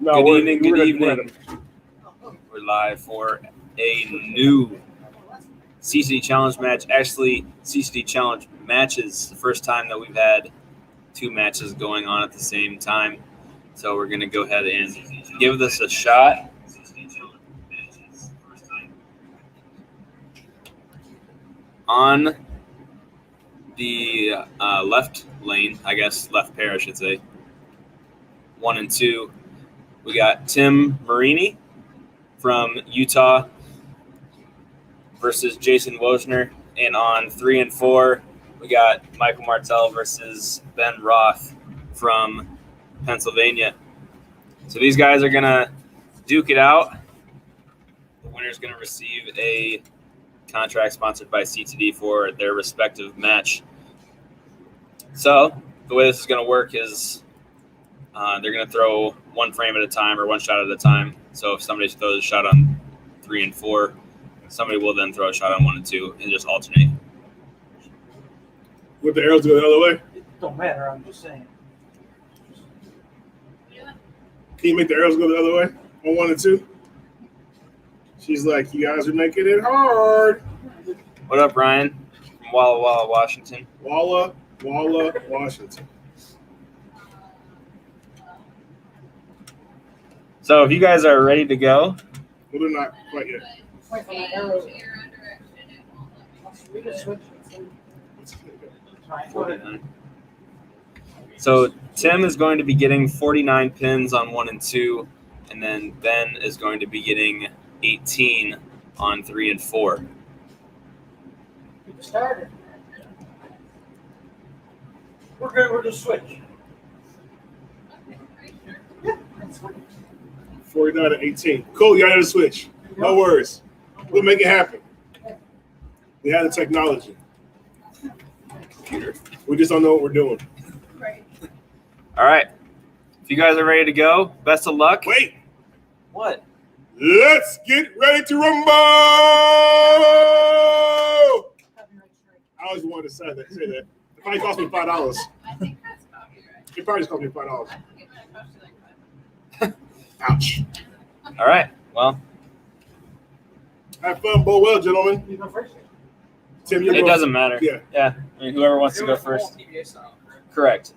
No, Good evening. We're live for a new CtD challenge match. Actually, CtD challenge matches. The first time that we've had two matches going on at the same time. So we're going to go ahead and give this a shot. On the left lane, I guess left pair, I should say, 1 and 2, we got Tim Marini from Utah versus Jason Wojnar. And on 3 and 4, we got Michael Martell versus Ben Roth from Pennsylvania. So these guys are going to duke it out. The winner's going to receive a contract sponsored by CtD for their respective match. So the way this is going to work is they're going to throw one frame at a time or one shot at a time. So if somebody throws a shot on 3 and 4, somebody will then throw a shot on 1 and 2 and just alternate. Would the arrows go the other way? It don't matter. I'm just saying. Can you make the arrows go the other way on 1 and 2? She's like, you guys are making it hard. What up, Ryan? From Walla Walla, Washington. Walla, Washington. So if you guys are ready to go. Well, they're not quite yet. So Tim is going to be getting 49 pins on 1 and 2, and then Ben is going to be getting 18 on 3 and 4. Started. We're good. We're just switch. Yeah, that's fine. 49 to 18. Cool, you got to switch. No worries. We'll make it happen. We have the technology. Computer. We just don't know what we're doing. Right. All right. If you guys are ready to go, best of luck. Wait. What? Let's get ready to rumble! I always wanted to say that. It probably cost me $5. I think that's copyright. It probably just cost me $5. I think it might cost you like $5. Ouch. All right. Well, Have fun, bowl well, gentlemen. You go first. Tim, you're it doesn't matter. Yeah. Yeah. I mean, whoever wants to go first. Correct.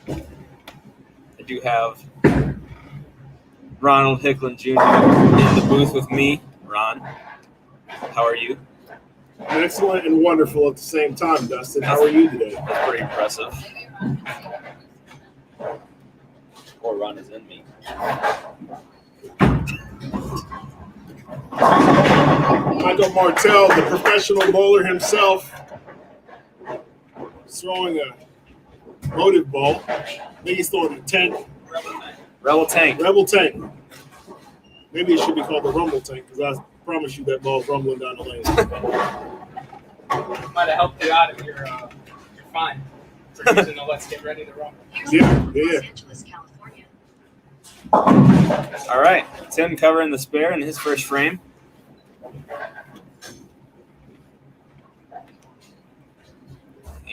I do have Ronald Hicklin Jr. in the booth with me. Ron, how are you? Excellent and wonderful at the same time, Dustin. How are you today? That's pretty impressive. Or Ron is in me. Michael Martell, the professional bowler himself, throwing a motive ball. I think he's throwing a tank. Rebel Tank. Rebel tank. Maybe it should be called the Rumble tank because I promise you that ball's rumbling down the lane. Might have helped you out if you're fine for using the Let's Get Ready to Rumble. Yeah. Los Angeles, California. All right. Tim covering the spare in his first frame.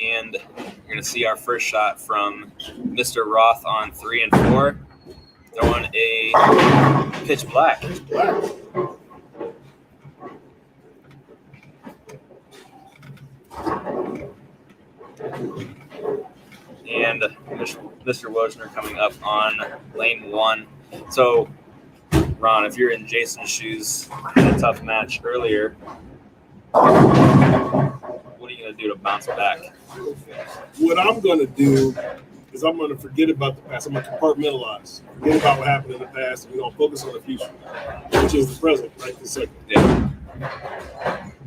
And you're going to see our first shot from Mr. Roth on 3 and 4. Throwing a pitch black. Black. And Mr. Wojnar coming up on lane 1. So, Ron, if you're in Jason's shoes in a tough match earlier, what are you going to do to bounce back? What I'm going to do is I'm going to forget about the past. I'm going to compartmentalize. Forget about what happened in the past, and we're going to focus on the future, which is the present, right this second. Yeah.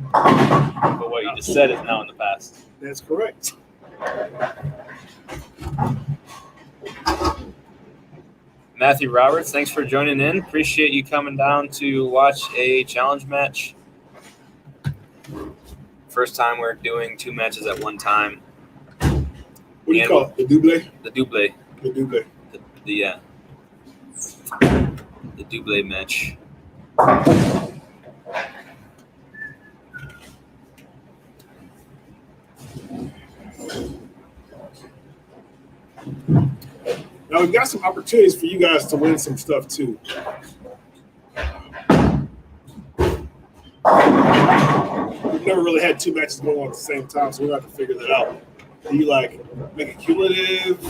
But what you just said is now in the past. That's correct. Matthew Roberts, thanks for joining in. Appreciate you coming down to watch a challenge match. First time we're doing 2 matches at one time. What do you call it? The double? The double. The double. The double match. Now we've got some opportunities for you guys to win some stuff too. We've never really had 2 matches going on at the same time, so we're going to have to figure that out. Do you like make it cumulative?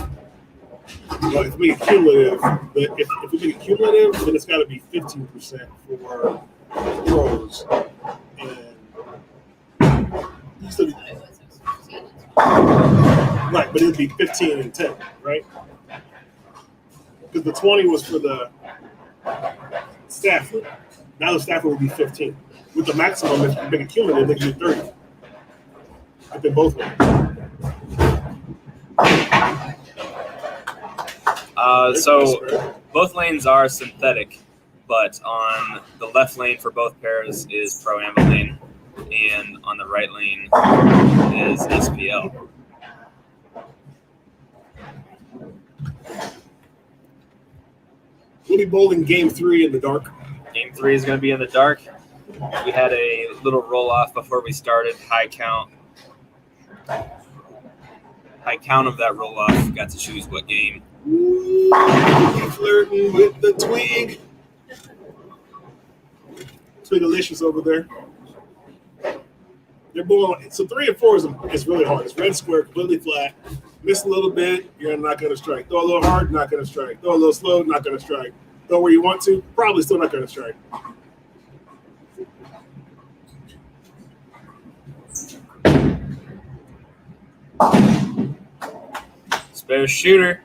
Well, if we make it cumulative, but if we make it cumulative, then it's got to be 15% for pros. And so, right, but it would be 15 and 10, right? Because the 20 was for the Stafford. Now the Stafford would be 15. With the maximum, if you make it cumulative, they can be 30. If they both win. So both lanes are synthetic, but on the left lane for both pairs is Pro-Am lane, and on the right lane is SPL. We'll be bowling game 3 in the dark. Game 3 is going to be in the dark. We had a little roll-off before we started, high count. High count of that roll-off, got to choose what game. Ooh, flirting with the twig. Twigalicious over there. They're bowling. So 3 and 4 is really hard. It's red square, completely flat. Miss a little bit, you're not going to strike. Throw a little hard, not going to strike. Throw a little slow, not going to strike. Throw where you want to, probably still not going to strike. Spare shooter.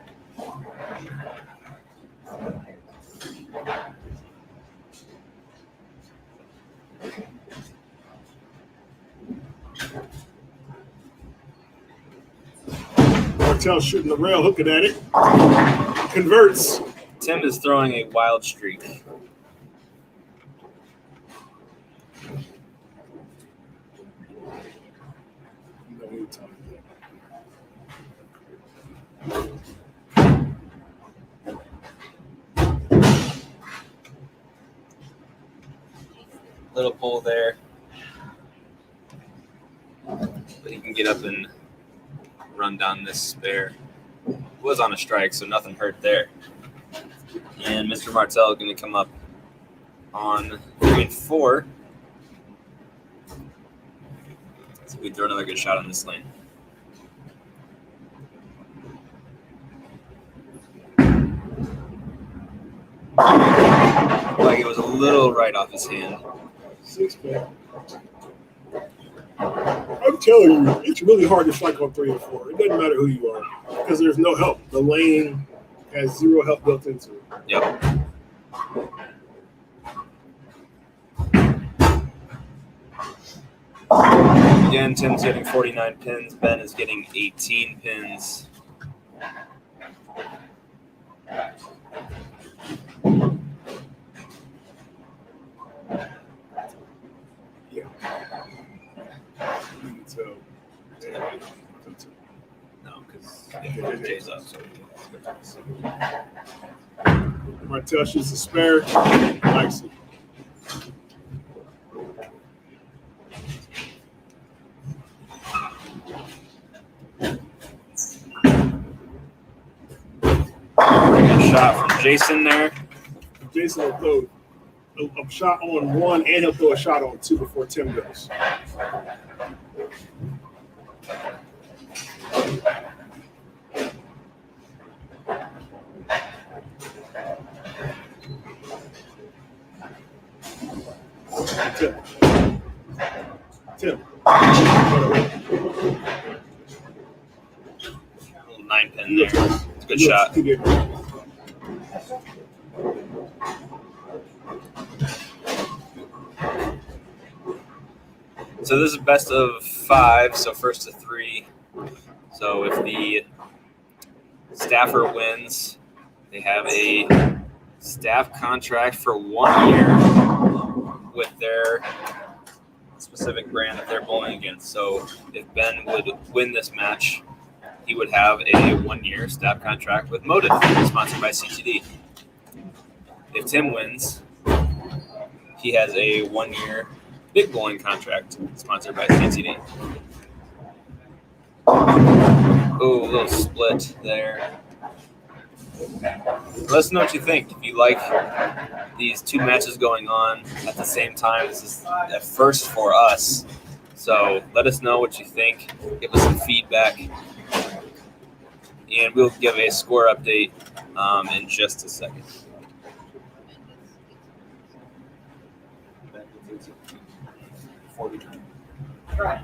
Martell shooting the rail, hooking at it. Converts. Tim is throwing a wild streak. Little pull there. But he can get up and run down this spare. It was on a strike, so nothing hurt there. And Mr. Martell going to come up on 3 and 4. So we throw another good shot on this lane. Like it was a little right off his hand. 6-pack. I'm telling you, it's really hard to strike on 3 and 4. It doesn't matter who you are because there's no help. The lane has 0 help built into it. Yep. Again, Tim's getting 49 pins. Ben is getting 18 pins. Yeah. So, No, because Jay's up. So Martell shoots a spare. Likes it. Good shot from Jason there. Jason will throw a shot on 1, and he'll throw a shot on 2 before Tim goes. Tim. Little 9 pin there. It's a good shot. So this is best of 5, so first to 3. So if the staffer wins, they have a staff contract for 1 year with their specific brand that they're bowling against. So if Ben would win this match, he would have a 1-year staff contract with Motive, sponsored by CtD. If Tim wins, he has a 1-year big bowling contract sponsored by CtD. Oh, a little split there. Let us know what you think. If you like these two matches going on at the same time, this is a first for us. So let us know what you think. Give us some feedback. And we'll give a score update in just a second. Right.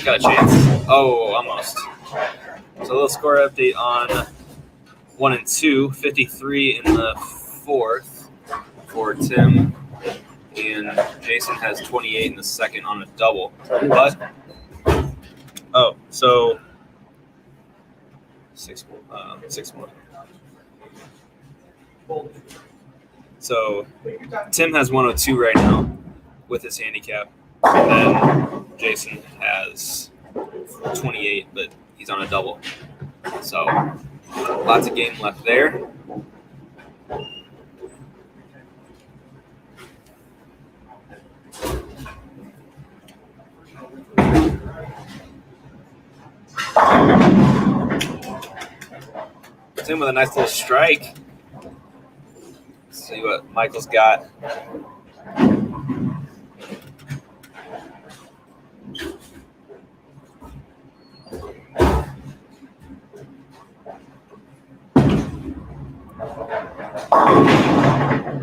Got a chance. Oh, almost. So a little score update on 1 and 2. 53 in the fourth for Tim. And Jason has 28 in the second on a double. But, so 6 more. So Tim has 102 right now with his handicap. And then Jason has 28, but he's on a double. So lots of game left there. Tim with a nice little strike. Let's see what Michael's got.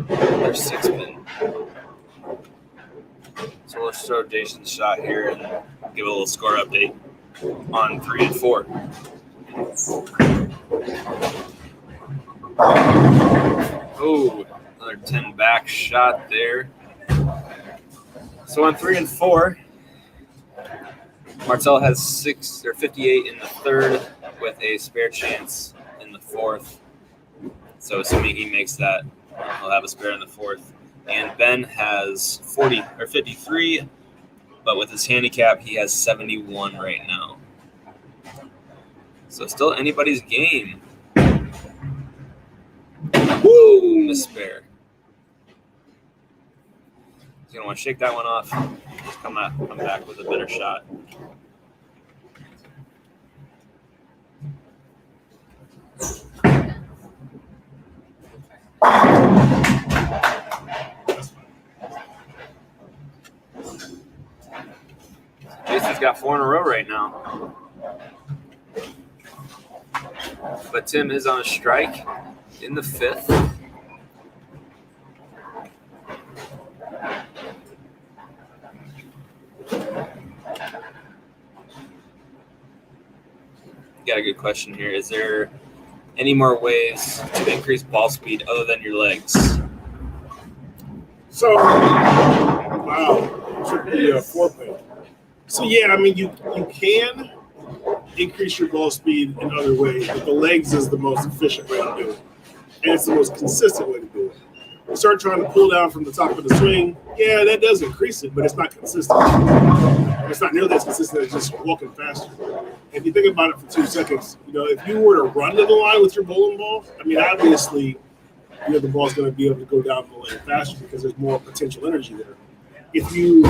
There's 6 pin. So let's throw Jason's shot here and give a little score update on 3 and 4. Oh, another 10 back shot there. So on 3 and 4, Martell has 58 in the third with a spare chance in the fourth. So assuming he makes that, he'll have a spare in the fourth. And Ben has 53, but with his handicap, he has 71 right now. So still anybody's game. Woo! Miss spare. He's gonna want to shake that one off. Just come back with a better shot. Jason's got 4 in a row right now. But Tim is on a strike in the fifth. Got a good question here. Is there any more ways to increase ball speed other than your legs? So, wow, should be a 4-pin. So yeah, I mean, you can increase your ball speed in other ways, but the legs is the most efficient way to do it, and it's the most consistent way to do it. You start trying to pull down from the top of the swing, yeah, that does increase it, but it's not consistent. It's not nearly as consistent as just walking faster. If you think about it for 2 seconds, if you were to run to the line with your bowling ball, I mean, obviously, the ball's going to be able to go down the lane faster because there's more potential energy there. If you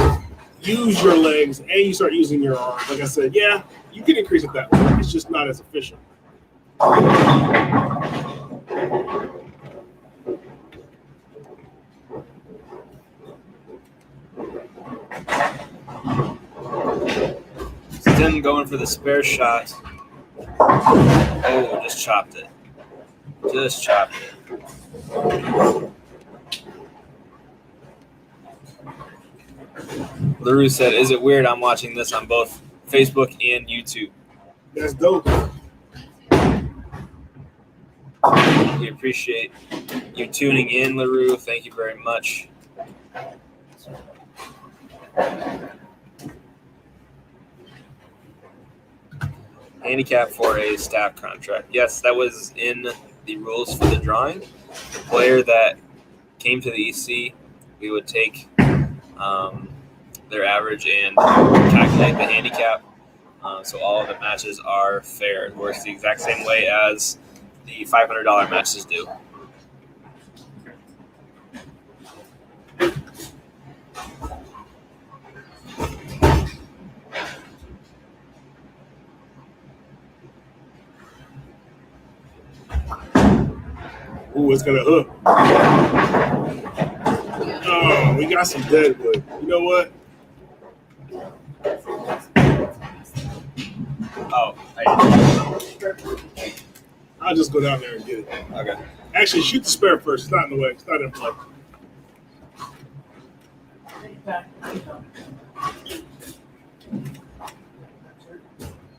use your legs and you start using your arms, like I said, yeah, you can increase it that way. It's just not as efficient. Tim going for the spare shot. Oh, just chopped it. Just chopped it. LaRue said, "Is it weird I'm watching this on both Facebook and YouTube?" That's dope. We appreciate you tuning in, LaRue. Thank you very much. Handicap for a staff contract. Yes, that was in the rules for the drawing. The player that came to the EC, we would take their average and calculate the handicap. So all of the matches are fair. It works the exact same way as the $500 matches do. Ooh, it's gonna hook. Oh, we got some deadwood. You know what? Oh, I'll just go down there and get it. okay. Actually, shoot the spare first. It's not in the way. It's not in play.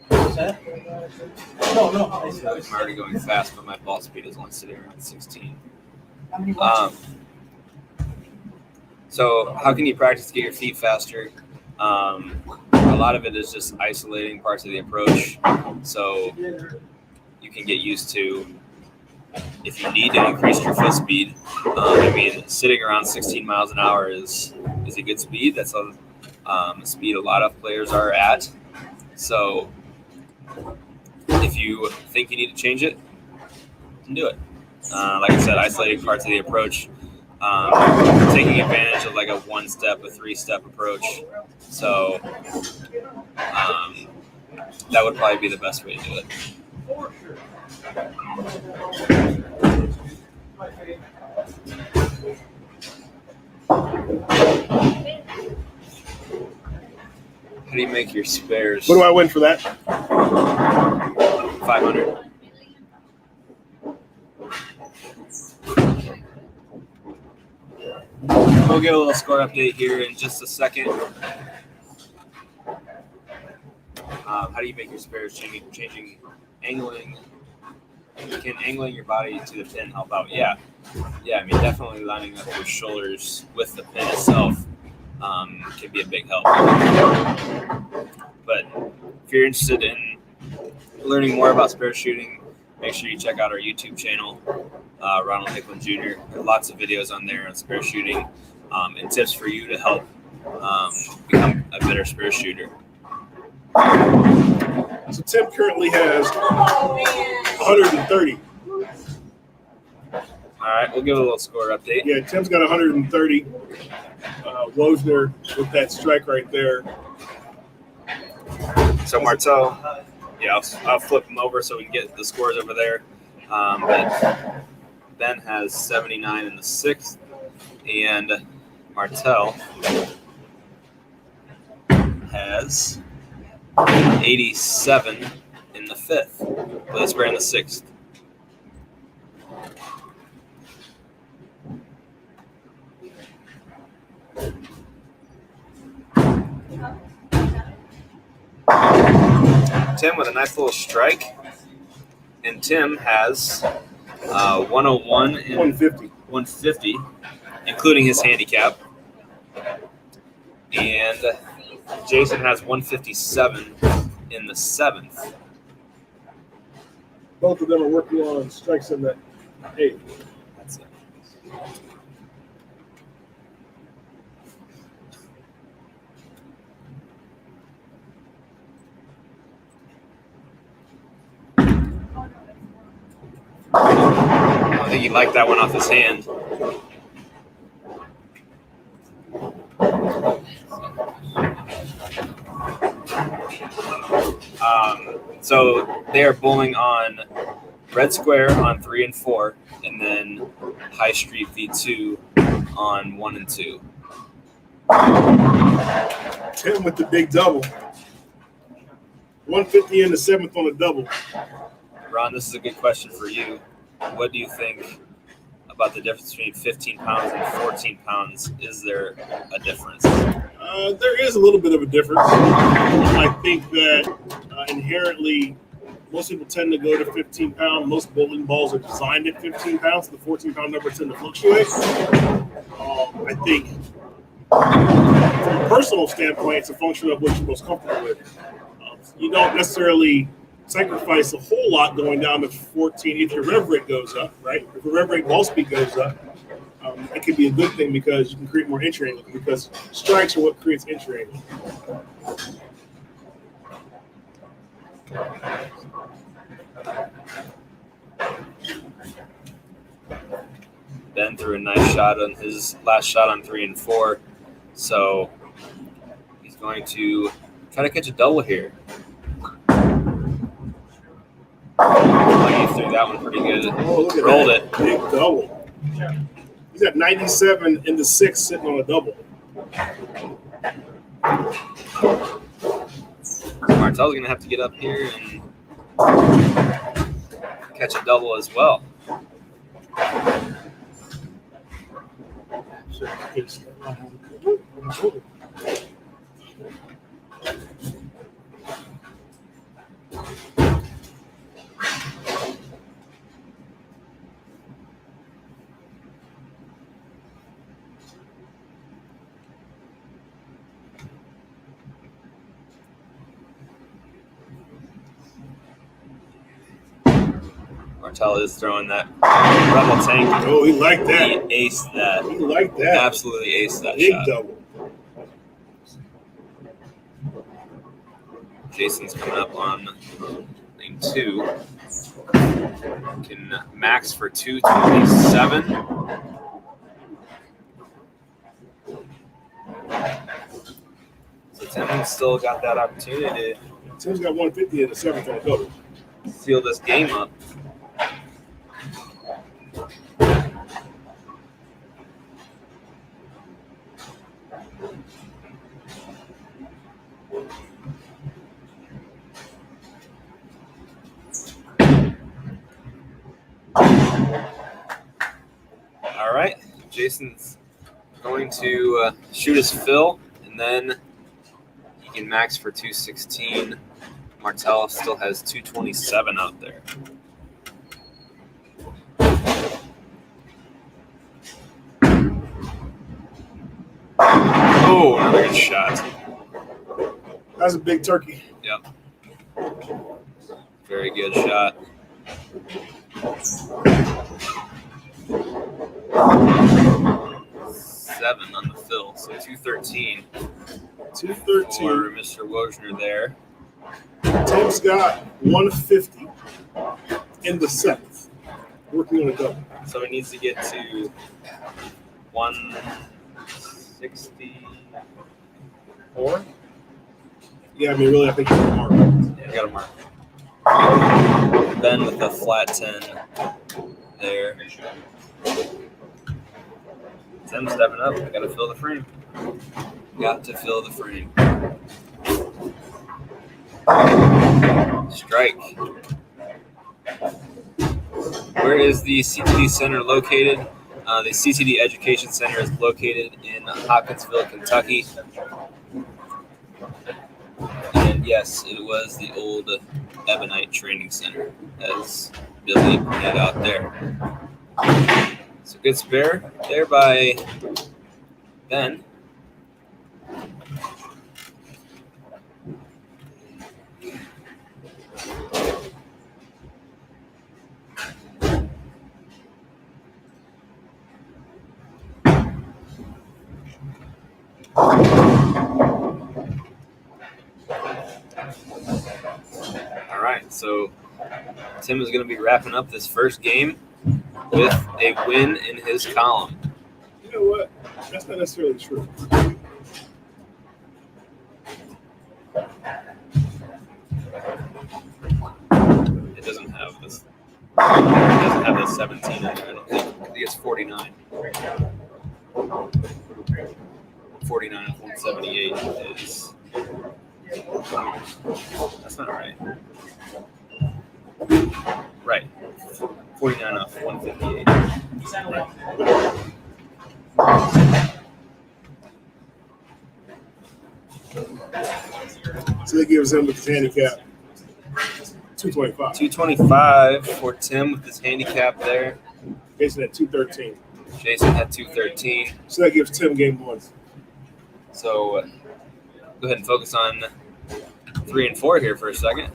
What's that? No. I'm already going fast, but my ball speed is only sitting around 16. How many watches? So how can you practice to get your feet faster? A lot of it is just isolating parts of the approach. So you can get used to, if you need to increase your foot speed. Sitting around 16 miles an hour is a good speed. That's a speed a lot of players are at. So if you think you need to change it, you can do it. Like I said, isolating parts of the approach, taking advantage of like a 1-step, a 3-step approach. So that would probably be the best way to do it. How do you make your spares? What do I win for that? 500. We'll get a little score update here in just a second. How do you make your spares? Changing angling. Can angling your body to the pin help out? Yeah. Definitely lining up your shoulders with the pin itself can be a big help. But if you're interested in learning more about spare shooting, make sure you check out our YouTube channel, Ronald Hicklin Jr. There are lots of videos on there on spare shooting and tips for you to help become a better spare shooter. So Tim currently has 130. All right, we'll give a little score update. Yeah, Tim's got 130. Wojnar with that strike right there. So Martell, yeah, I'll flip them over so we can get the scores over there. But Ben has 79 in the 6th, and Martell has 87 in the 5th. But let's in the 6th. Tim with a nice little strike, and Tim has 101 and 150, including his handicap, and Jason has 157 in the 7th. Both of them are working on strikes in the 8th. That's it. I think he liked that one off his hand. So they are bowling on red square on 3 and 4, and then high street V2 on 1 and 2. Tim with the big double. 150 in the 7th on a double. Ron, this is a good question for you. What do you think about the difference between 15 pounds and 14 pounds? Is there a difference? There is a little bit of a difference. I think that inherently most people tend to go to 15 pounds. Most bowling balls are designed at 15 pounds. The 14-pound number tend to fluctuate. I think from a personal standpoint, it's a function of what you're most comfortable with. You don't necessarily sacrifice a whole lot going down to 14 if your rev rate goes up, right? If your rev rate ball speed goes up, it could be a good thing because you can create more entry angle, because strikes are what creates entry angle. Ben threw a nice shot on his last shot on 3 and 4, so he's going to try to catch a double here. He threw that that one pretty good. Oh, look at Rolled that. it. Big double. He's got 97 in the 6 sitting on a double. Martell's going to have to get up here and catch a double as well. Martell is throwing that rebel tank. Oh, he liked He that. aced that. He liked that. Absolutely aced that Big shot. double. Jason's coming up on lane 2. Can max for 227. So Tim's still got that opportunity Tim's got 150 in the 7th on a double. to seal this game up. All right, Jason's going to shoot his fill, and then he can max for 216. Martell still has 227 out there. Oh, another good shot. That's a big turkey. Yep. Very good shot. Seven on the fill, so 213 213. for Mr. Wojnar there. Tim's got 150 in the 7th. Working on a double. So he needs to get to 164. Yeah, I mean, really, I think he's a mark. Yeah, I got a mark. Ben with a flat 10 there. Tim stepping up. I got to fill the frame. Got to fill the frame. Strike. Where is the CtD Center located? The CtD Education Center is located in Hopkinsville, Kentucky. And yes, it was the old Ebonite Training Center, as Billy pointed out there. So good spare there by Ben. All right, so Tim is going to be wrapping up this first game with a win in his column. You know what? That's not necessarily true. It doesn't have this. It doesn't have the 17 in there, I don't think. I think it's 49. 49 of 178 is. That's not right. Right. 49 off 158. So that gives him with his handicap 225. 225 for Tim with his handicap there. Jason at 213. Jason had 213. So that gives Tim game 1. So go ahead and focus on 3 and 4 here for a second.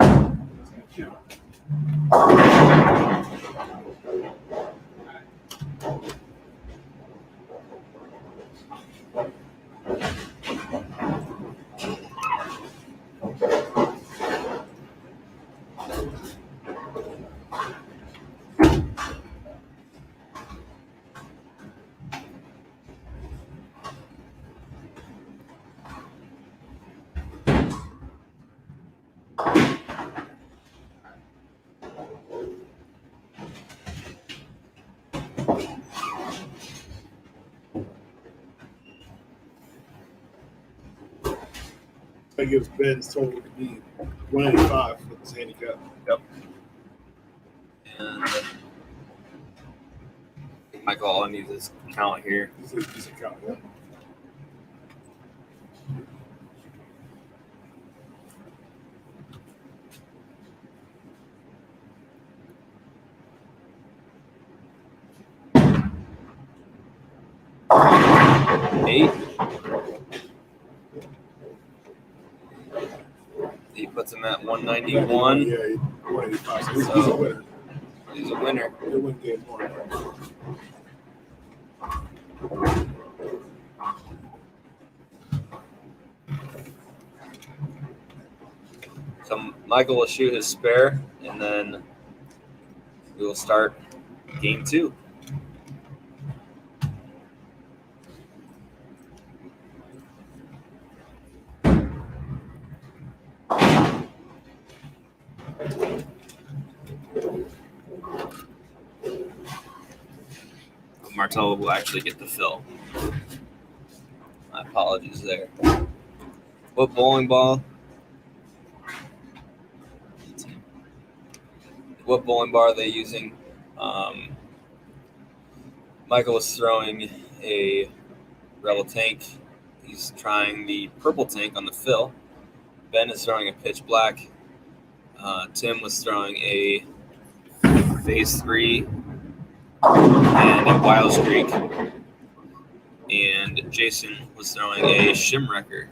That gives Ben's total to be 185 with his handicap. And Michael, all I need is count here. He's a count, yeah. Eight. He puts him at 191. Yeah, 185. So he's a winner. He's a winner. He'll win game one. So Michael will shoot his spare, and then we will start game two. Martell will actually get the fill. My apologies there. What bowling ball? What bowling bar are they using? Michael is throwing a Rebel tank. He's trying the purple tank on the fill. Ben is throwing a pitch black. Tim was throwing a phase 3 and a wild streak. And Jason was throwing a shimwrecker.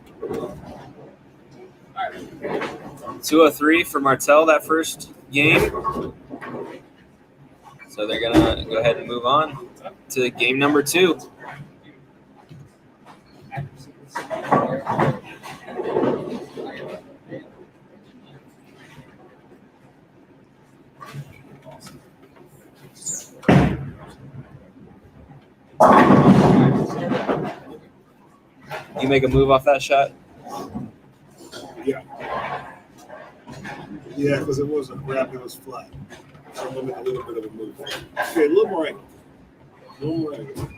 203 for Martell that first game. So they're going to go ahead and move on to game number 2. You make a move off that shot? Yeah. Yeah, because it wasn't wrapped, it was flat. So I'm going to make a little bit of a move. Okay, a little more angle. A little more angle.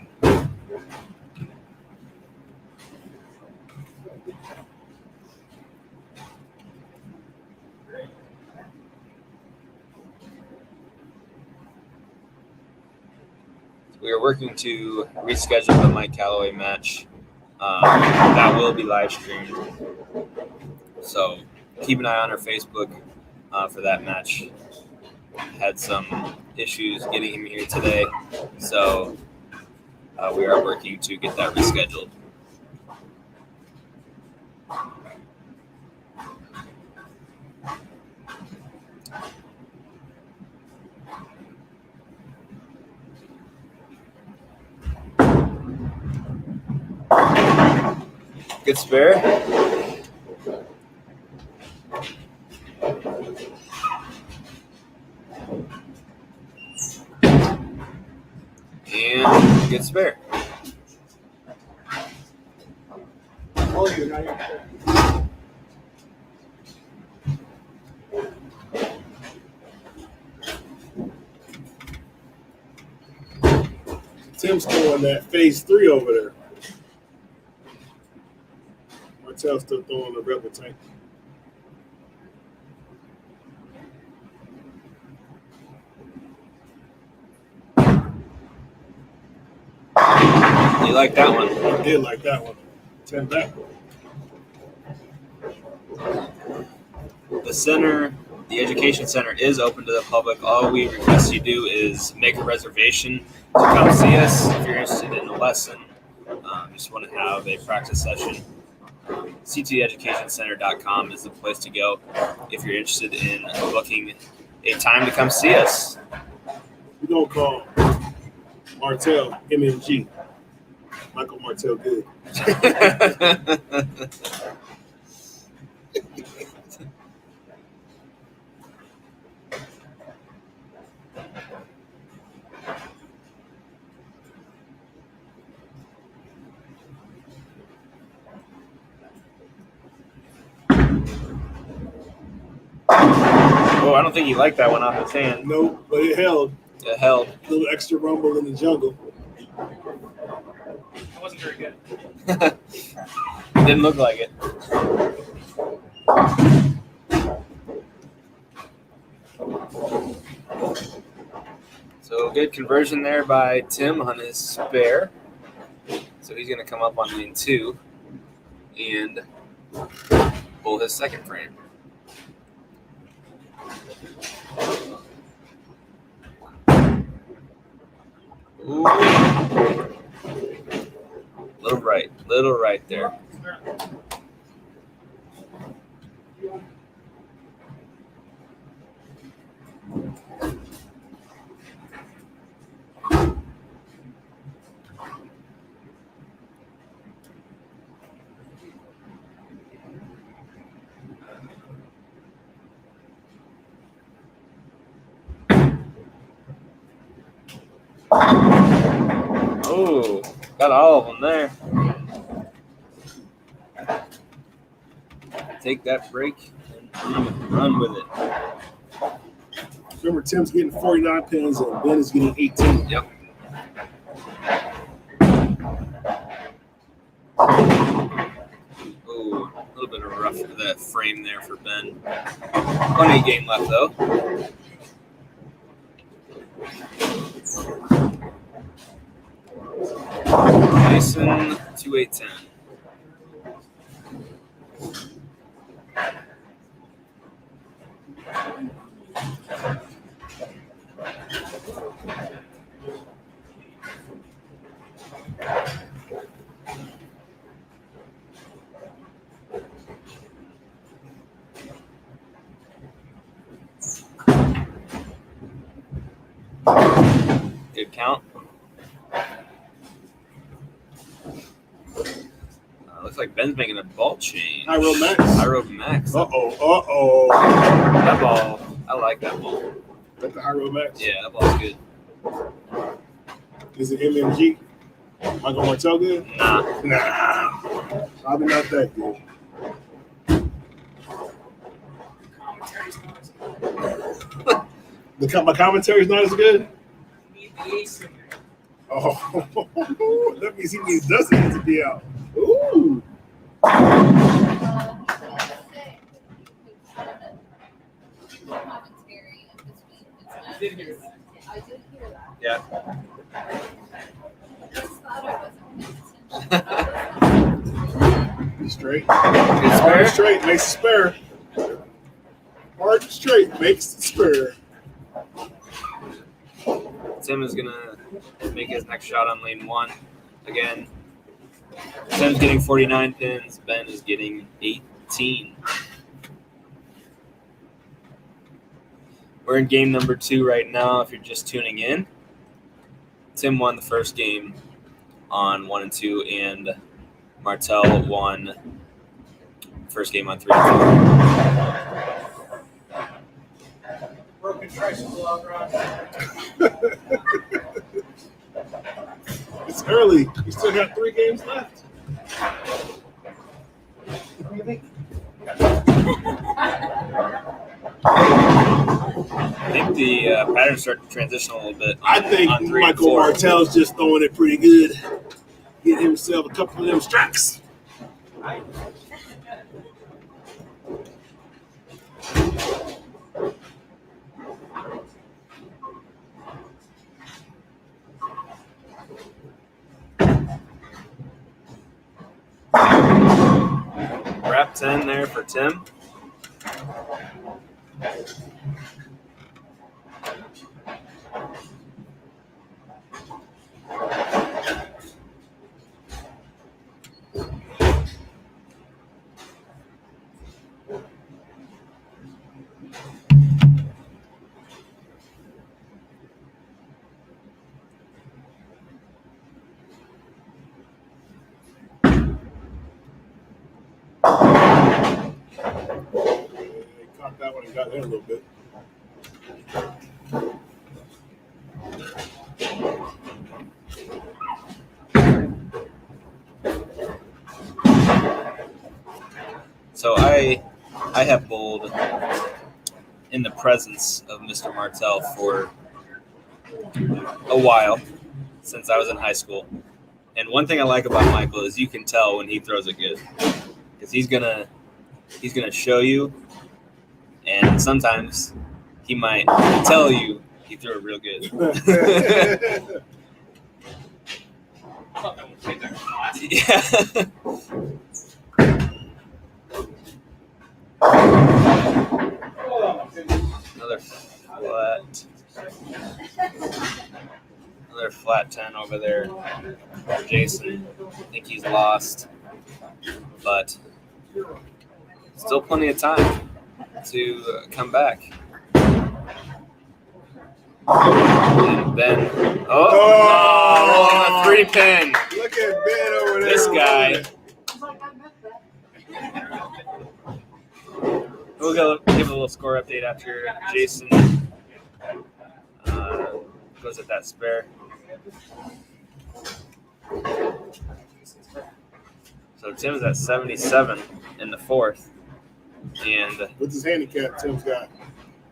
We are working to reschedule the Mike Calloway match. That will be live streamed. So keep an eye on our Facebook for that match. Had some issues getting him here today, so we are working to get that rescheduled. Good spare. And good spare. Oh, you're not even sure. Tim's throwing that phase 3 over there. Martell's still throwing the Rebel tank. You like that one? I did like that one. 10 back. The center, the education center is open to the public. All we request you do is make a reservation to come see us if you're interested in a lesson. Just want to have a practice session. CtDeducationCenter.com is the place to go if you're interested in booking a time to come see us. We're going to call Martell MMG. Michael Martell good. Oh, I don't think he liked that one off his hand. No, but it held. It held. A little extra rumble in the jungle. It wasn't very good. Didn't look like it. So good conversion there by Tim on his spare. So he's going to come up on lane 2 and pull his second frame. Ooh. Little right there. Oh, got all of them there. Take that break and run with it. Remember, Tim's getting 49 pins and Ben is getting 18. Yep. Oh, a little bit of a rough for that frame there for Ben. Plenty of game left though. Mason 2-8-10. Good count. Looks like Ben's making a ball change. High road max. High road max. Uh-oh. That ball, I like that ball. That's the high road max. Yeah, that ball's good. Is it MMG? Michael Martell good? Nah. Probably not that good. My commentary's not as good? Need the ace in there. Oh, that means he needs Dustin to be out. Ooh. I did hear that. I did hear that. Yeah. I just thought I wasn't paying attention. Straight. Good Hard and spare. straight makes a spare. Hard and straight makes the spare. Tim is gonna make his next shot on lane 1. Again, Tim's getting 49 pins. Ben is getting 18. We're in game number 2 right now. If you're just tuning in, Tim won the first game on 1 and 2, and Martell won first game on 3 and 4. Broken tricycle out, Roth. It's early. We still got 3 games left. What do you think? I think the pattern's starting to transition a little bit. I think on 3 and Michael 4. Martell's just throwing it pretty good. Getting himself a couple of them strikes. Wrap 10 there for Tim. Caught that one and got there a little bit. So I have bowled in the presence of Mr. Martell for a while, since I was in high school. And one thing I like about Michael is you can tell when he throws it good, because he's gonna he's going to show you, and sometimes he might tell you he threw it real good. I thought that one played that class. Yeah. Oh, my goodness. Another flat 10 over there for Jason. I think he's lost, but still plenty of time to come back. And then, a 3-pin. Look at Ben over there. This guy. We'll give a little score update after Jason goes at that spare. So Tim's at 77 in the fourth, and With his handicap, Tim's got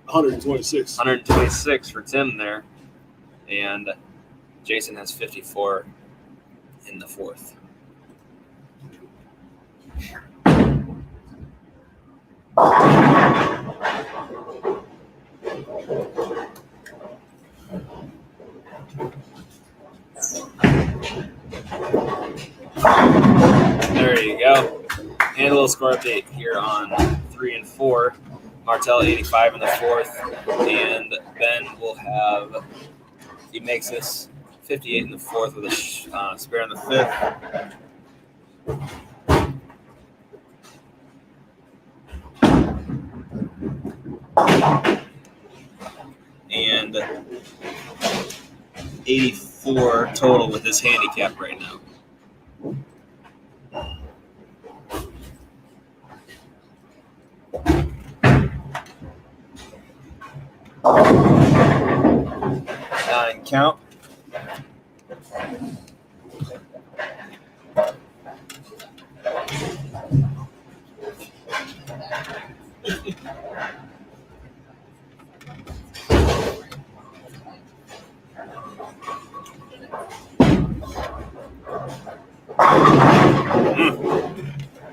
126. 126 for Tim there, and Jason has 54 in the fourth. There you go. And a little score update here on 3 and 4. Martell 85 in the fourth, and Ben will have, he makes this 58 in the fourth with a spare in the fifth. And 84 total with this handicap right now. Nine count.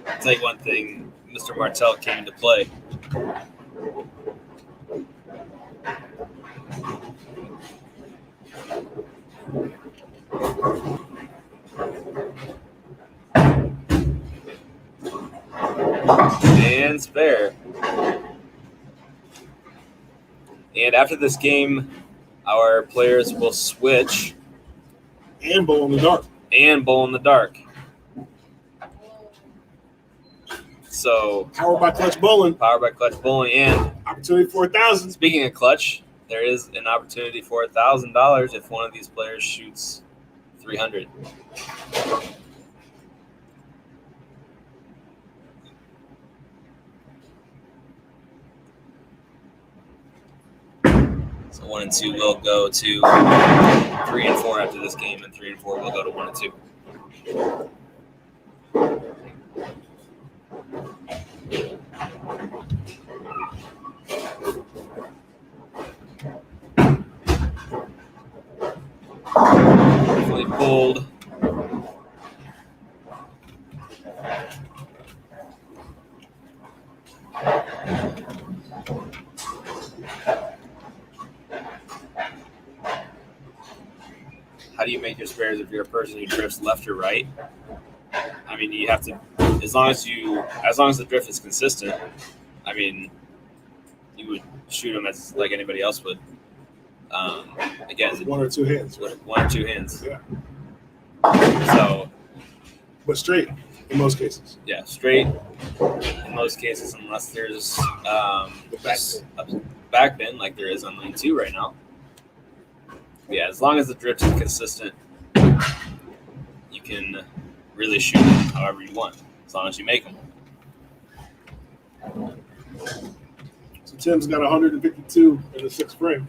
I'll tell you one thing, Mr. Martell came into play. And spare. And after this game, our players will switch And bowl in the dark. and bowl in the dark. So, Powered by Clutch Bowling. powered by Clutch Bowling. And Opportunity for 1,000. speaking of clutch, there is an opportunity for $1,000 if one of these players shoots 300. So 1 and 2 will go to 3 and 4 after this game, and 3 and 4 will go to 1 and 2. Fully pulled. How do you make your spares if you're a person who drifts left or right? I mean, you have to, as long as the drift is consistent, I mean, you would shoot them as like anybody else would. Again, One or two hands. Right? 1 or 2 hands. Yeah. So But straight in most cases. yeah, straight in most cases, unless there's The back a back bend like there is on lane 2 right now. Yeah, as long as the drift is consistent, you can really shoot them however you want, as long as you make them. So Tim's got 152 in the sixth frame.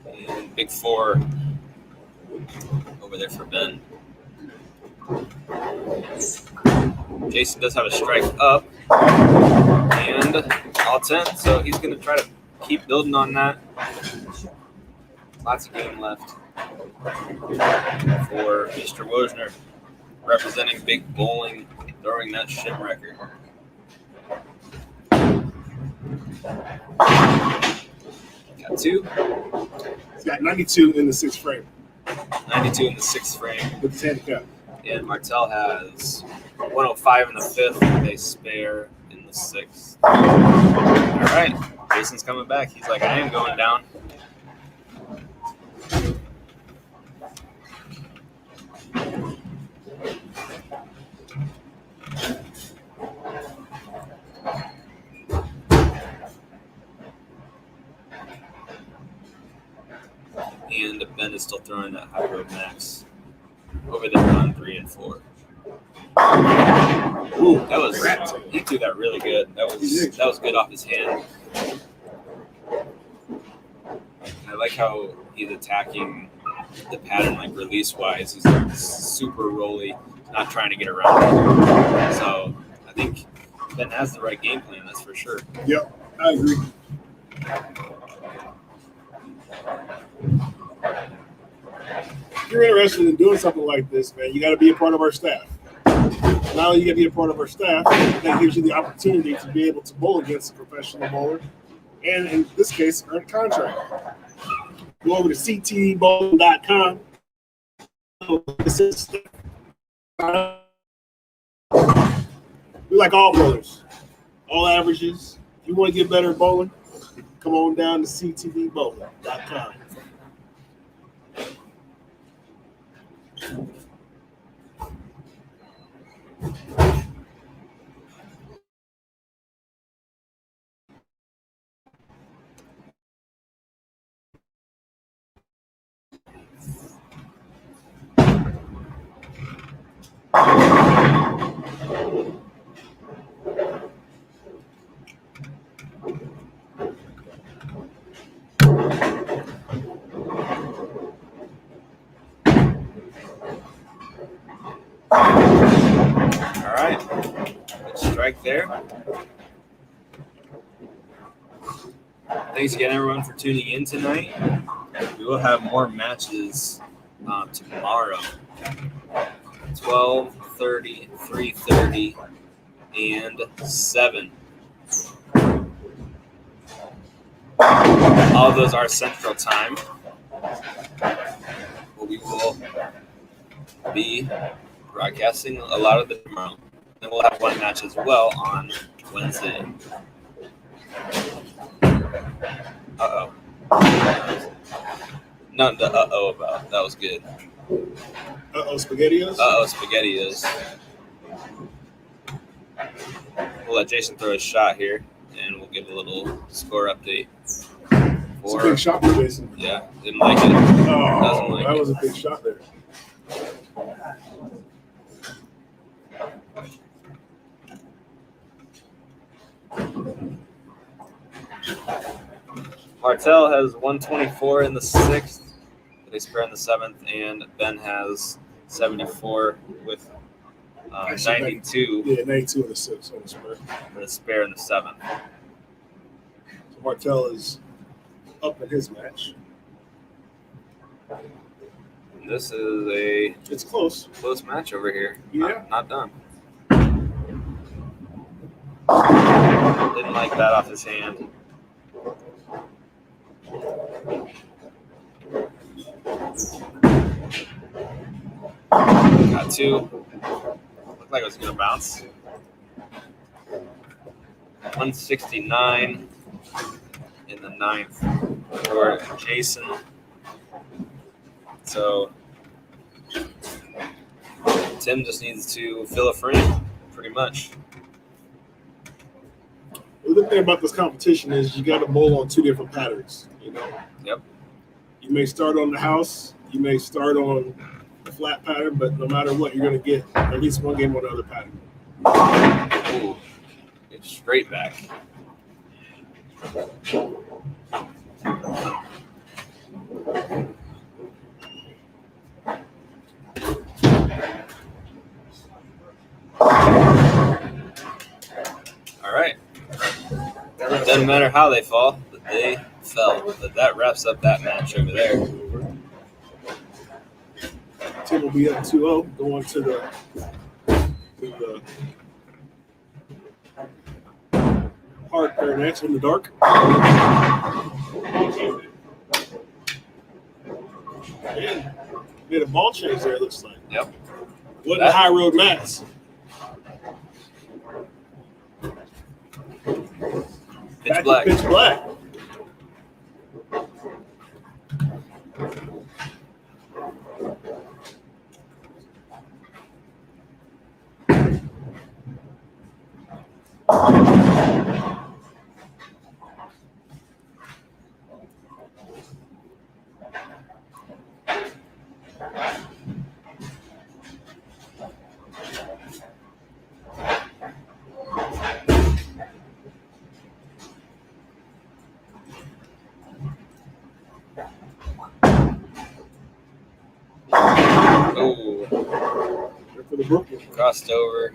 And big 4 over there for Ben. Jason does have a strike up and all 10, so he's going to try to keep building on that. Lots of game left for Mr. Wojnar, representing Big Bowling, throwing that shim record. Got 2. He's got 92 in the 6th frame 92 in the 6th frame. with his handicap. And Martell has 105 in the 5th with a spare in the 6th. All right, Jason's coming back. He's like, I ain't going down. And Ben is still throwing that high road max over there on 3 and 4. Ooh, that was he threw that really good. That was good off his hand. I like how he's attacking the pattern like release wise. He's like super rolly, not trying to get around it. So I think Ben has the right game plan, that's for sure. Yep, I agree. If you're interested in doing something like this, man, you got to be a part of our staff. Not only you got to be a part of our staff, that gives you the opportunity to be able to bowl against a professional bowler, and in this case, earn a contract. Go over to CtDbowling.com. We like all bowlers, all averages. If you want to get better at bowling, come on down to CtDbowling.com. All right, good strike there. Thanks again, everyone, for tuning in tonight. We will have more matches tomorrow, 12:30, 3:30, and 7. All of those are Central Time. We will be broadcasting a lot of them tomorrow. Then we'll have one match as well on Wednesday. Uh-oh. Nothing to uh-oh about. That was good. Uh-oh, SpaghettiOs? Uh-oh, SpaghettiOs. We'll let Jason throw his shot here, and we'll give a little score update. It's a big shot for Jason. Yeah, didn't like it. Oh, like that it. was a big shot there. Martell has 124 in the 6th, with a spare in the 7th, and Ben has 74 with Actually, 92 Yeah, 92 in the 6th on the spur. with a spare in the 7th. So Martell is up in his match. This is a It's close. close match over here. Yeah. Not done. Didn't like that off his hand. Got 2. Looked like it was going to bounce. 169 in the 9th for Jason. So Tim just needs to fill a frame, pretty much. The good thing about this competition is you got to bowl on 2 different patterns. You know. Yep. You may start on the house. You may start on the flat pattern, but no matter what, you're going to get at least one game on the other pattern. Ooh, it's straight back. All right. Doesn't matter how they fall. The they fell. But that wraps up that match over there. Tim will be up 2-0, going to the hard pair next in the dark. Man, made a ball change there, it looks like. Yep. What the high road mats? Pitch black. Pitch black. Oh, For the Brooklyn. crossed over.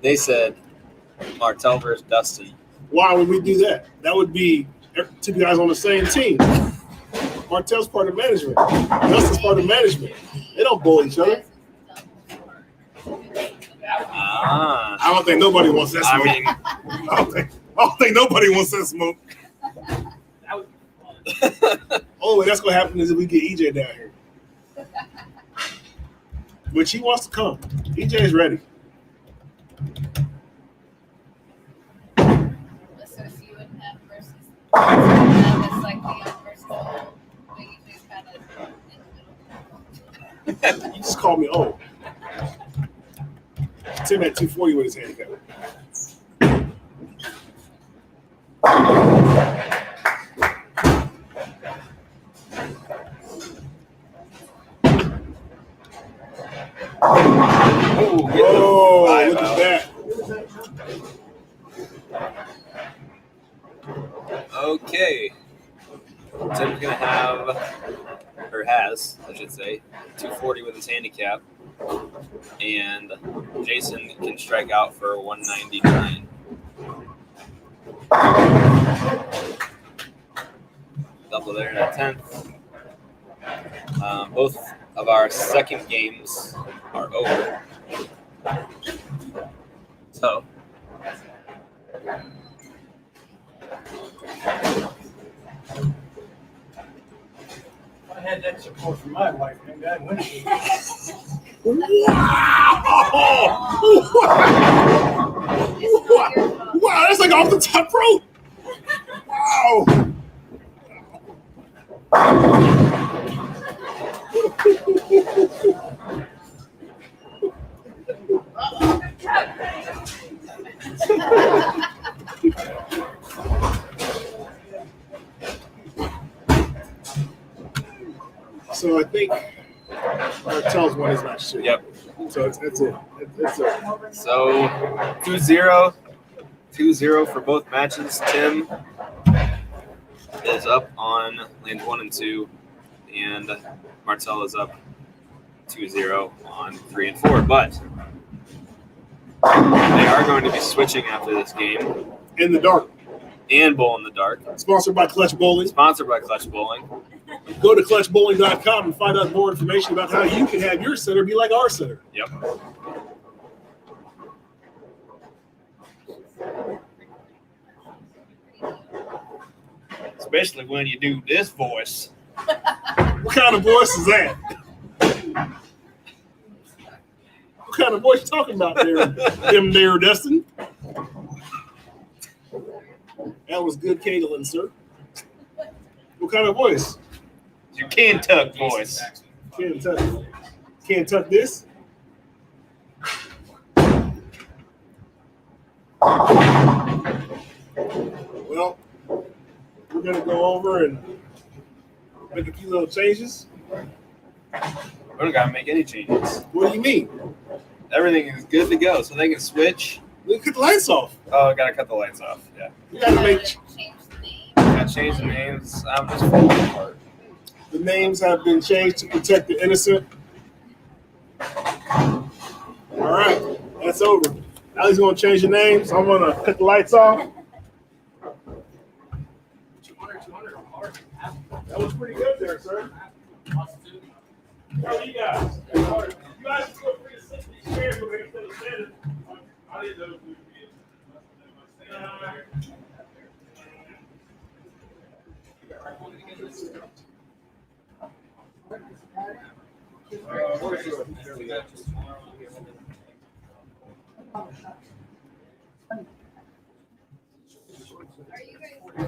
They said Martell versus Dustin. Why would we do that? That would be two guys on the same team. Martell's part of management. Dustin's part of management. They don't bully each other. Ah. I don't think nobody wants that I smoke. mean, I don't think nobody wants that smoke. That would be fun. Oh, that's what happens if we get EJ down here. Which he wants to come. EJ is ready. So if you would have versus it's like the versus they kind of in the middle. You just called me old. Tim at 240 with his handicap. Oh, look at that. okay. Tim's gonna have, or has, I should say, 240 with his handicap, and Jason can strike out for 199. Double there in a 10th. Both of our second games are over. So, If I had that support from my wife, maybe I'd win it. Wow! Wow, that's like off the top rope. Wow! So I think Martell's won his match too. yep. So that's it. That's it. So 2-0. 2-0 for both matches. Tim is up on lanes 1 and 2, and Martell is up 2-0 on 3 and 4. But they are going to be switching after this game, In the dark. and Bowl in the Dark, Sponsored by Clutch Bowling. sponsored by Clutch Bowling. Go to clutchbowling.com and find out more information about how you can have your center be like our center. Yep. Especially when you do this voice. What kind of voice is that? What kind of voice you talking about there, Dustin? That was good Kegelen, sir. What kind of voice? It's your Kentuck voice. Can't tuck this? Well, we're going to go over and make a few little changes. We don't got to make any changes. What do you mean? everything is good to go, so they can switch. We cut the lights off. Oh, I gotta cut the lights off. Yeah. We got to make Change the name. Gotta change the names. I'm just falling apart. the names have been changed to protect the innocent. All right, that's over. Allie's gonna change the names. I'm gonna cut the lights off. 200 on hard. That was pretty good there, sir. How are you guys? You guys feel free to sit in these chairs over here instead of standing. I didn't know if we would be. Are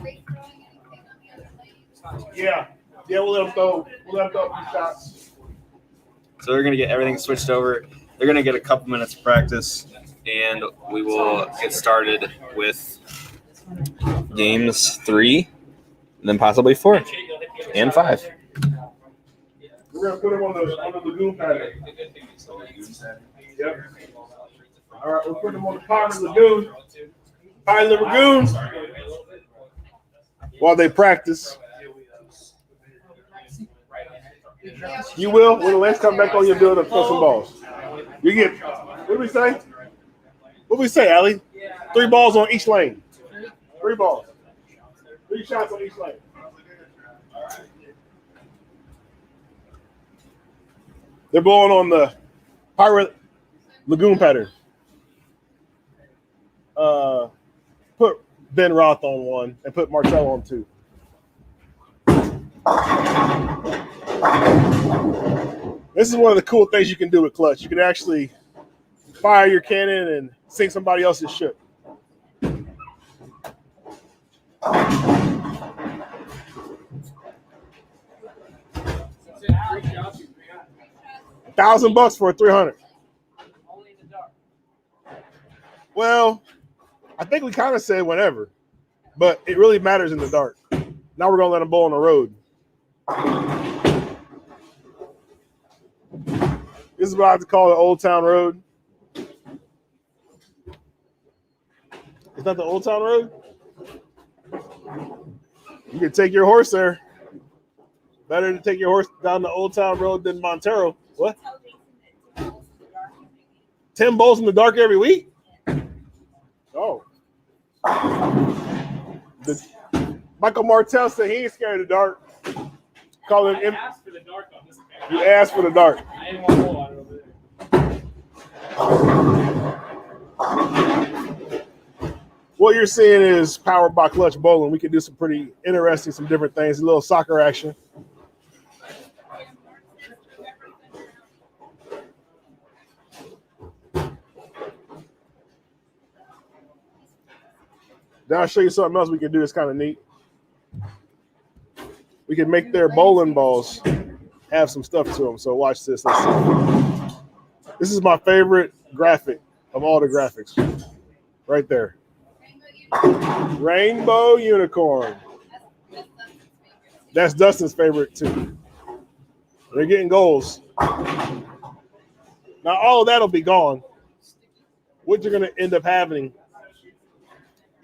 they throwing anything on the other lanes? Yeah, we'll let them throw a few shots. So they're gonna get everything switched over. They're gonna get a couple minutes of practice, and we will get started with games 3, and then possibly 4 and 5. We're gonna put them on the lagoon pattern. Yep. All right, we'll put them on the Pilot Lagoon. Pilot Lagoon. While they practice. You will when the lanes come back on. You'll be able to throw some balls. You get. What do we say? What do we say, Allie? 3 balls on each lane. 3 balls. 3 shots on each lane. They're bowling on the Pirate Lagoon pattern. Put Ben Roth on 1 and put Martell on 2. This is one of the cool things you can do with clutch. You can actually fire your cannon and sink somebody else's ship. $1,000 for a 300. Only in the dark. Well, I think we kind of said whenever, but it really matters in the dark. Now we're gonna let them bowl on the road. This is what I have to call the Old Town Road. It's not the Old Town Road. You can take your horse there. Better to take your horse down the Old Town Road than Montero. What? 10 bowls in the dark every week? Oh. Michael Martell said he ain't scared of the dark. Call him. I asked for the dark on this pair. You asked for the dark. I didn't want to hold on over there. What you're seeing is powered by Clutch Bowling. We can do some pretty interesting, some different things, a little soccer action. Then I'll show you something else we can do that's kind of neat. We can make their bowling balls have some stuff to them. So watch this. Let's see. This is my favorite graphic of all the graphics. Right there. Rainbow Unicorn. That's Dustin's favorite too. They're getting goals. Now all of that'll be gone. What you're going to end up having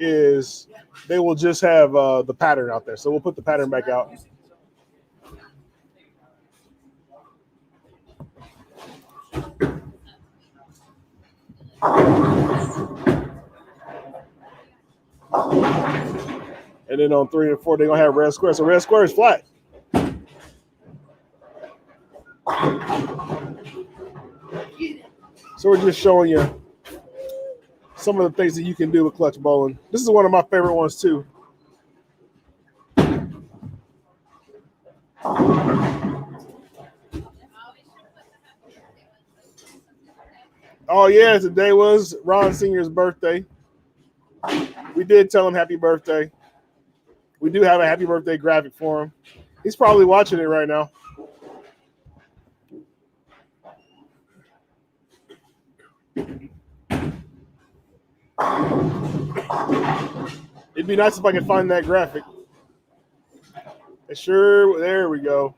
is they will just have the pattern out there. So we'll put the pattern back out. And then on 3 and 4, they're going to have red square. So red square is flat. So we're just showing you some of the things that you can do with clutch bowling. This is one of my favorite ones too. Oh yeah, today was Ron Sr.'s birthday. We did tell him happy birthday. We do have a happy birthday graphic for him. He's probably watching it right now. It'd be nice if I could find that graphic. Sure, there we go.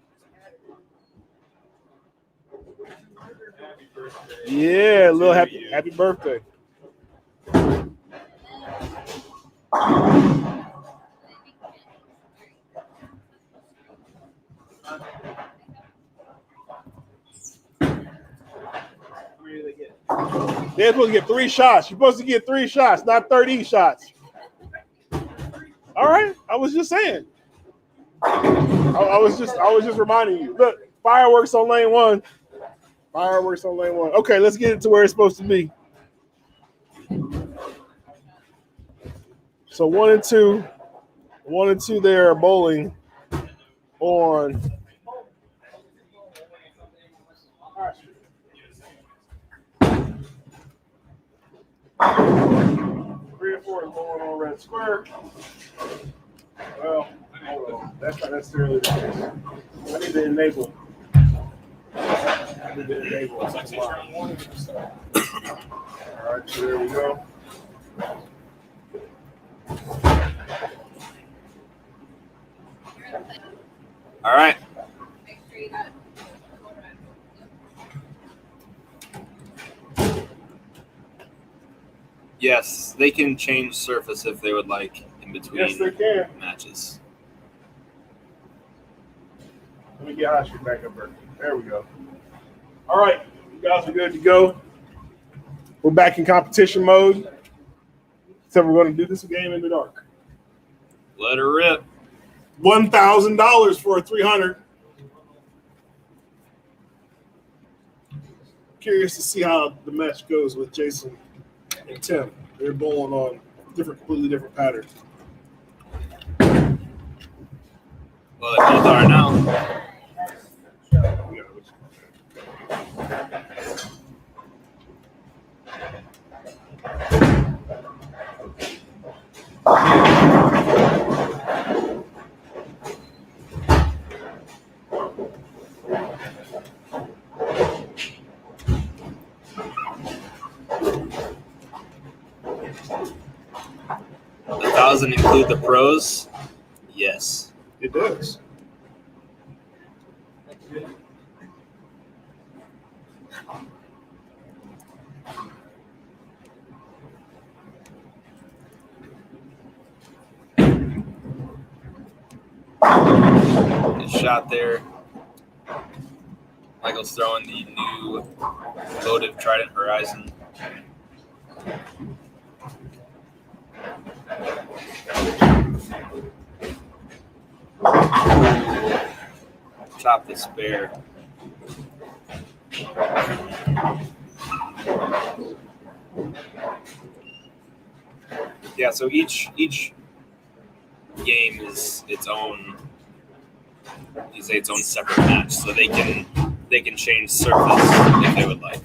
Yeah, little happy birthday. They're supposed to get 3 shots. You're supposed to get 3 shots, not 30 shots. All right, I was just saying. I was just reminding you. Look, fireworks on lane 1. Fireworks on lane 1. Okay, let's get it to where it's supposed to be. So 1 and 2 there are bowling on. Three and 4 is bowling on red square. Well, hold on. That's not necessarily the case. I need to enable. All right, so there we go. All right. Make sure you got Yes, they can change surface if they would like in between Yes, they can. matches. Let me get hot shoot back up there. There we go. All right, you guys are good to go. We're back in competition mode. So we're going to do this game in the dark. Let her rip. $1,000 for a 300. Curious to see how the match goes with Jason and Tim. They're bowling on completely different patterns. Well, they both are now. Does it include the pros? Yes. It does. Good shot there. Michael's throwing the new votive Trident Horizon. Chop the spare. Yeah, so each game is its own. You say its own separate match, so they can change surface if they would like.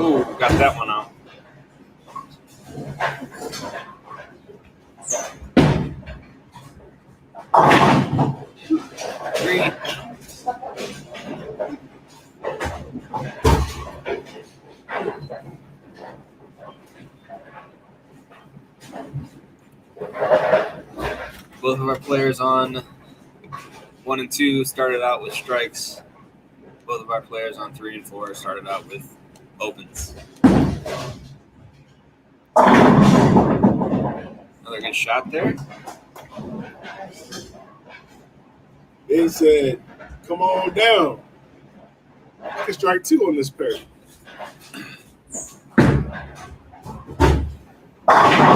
Ooh, got that one out. Three. Both of our players on 1 and 2 started out with strikes. Both of our players on 3 and 4 started out with opens. Another good shot there. They said, come on down. I can strike 2 on this pair.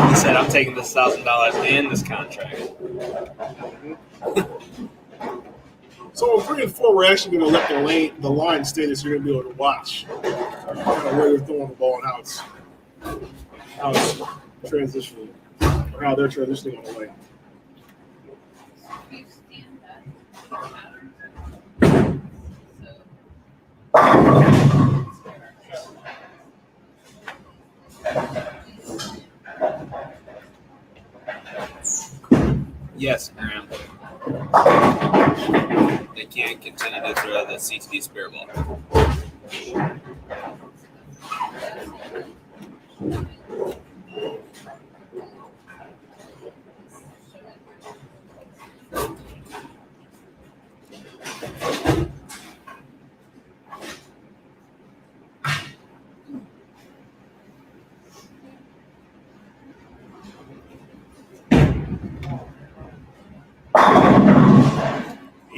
He said, I'm taking this $1,000 and this contract. So on 3 and 4, we're actually going to let the line stay there, so you're going to be able to watch kind of where they're throwing the ball and how it's transitioning, or how they're transitioning on the lane. you stand up. Yes, Graham. They can't continue to throw the CtD spare ball.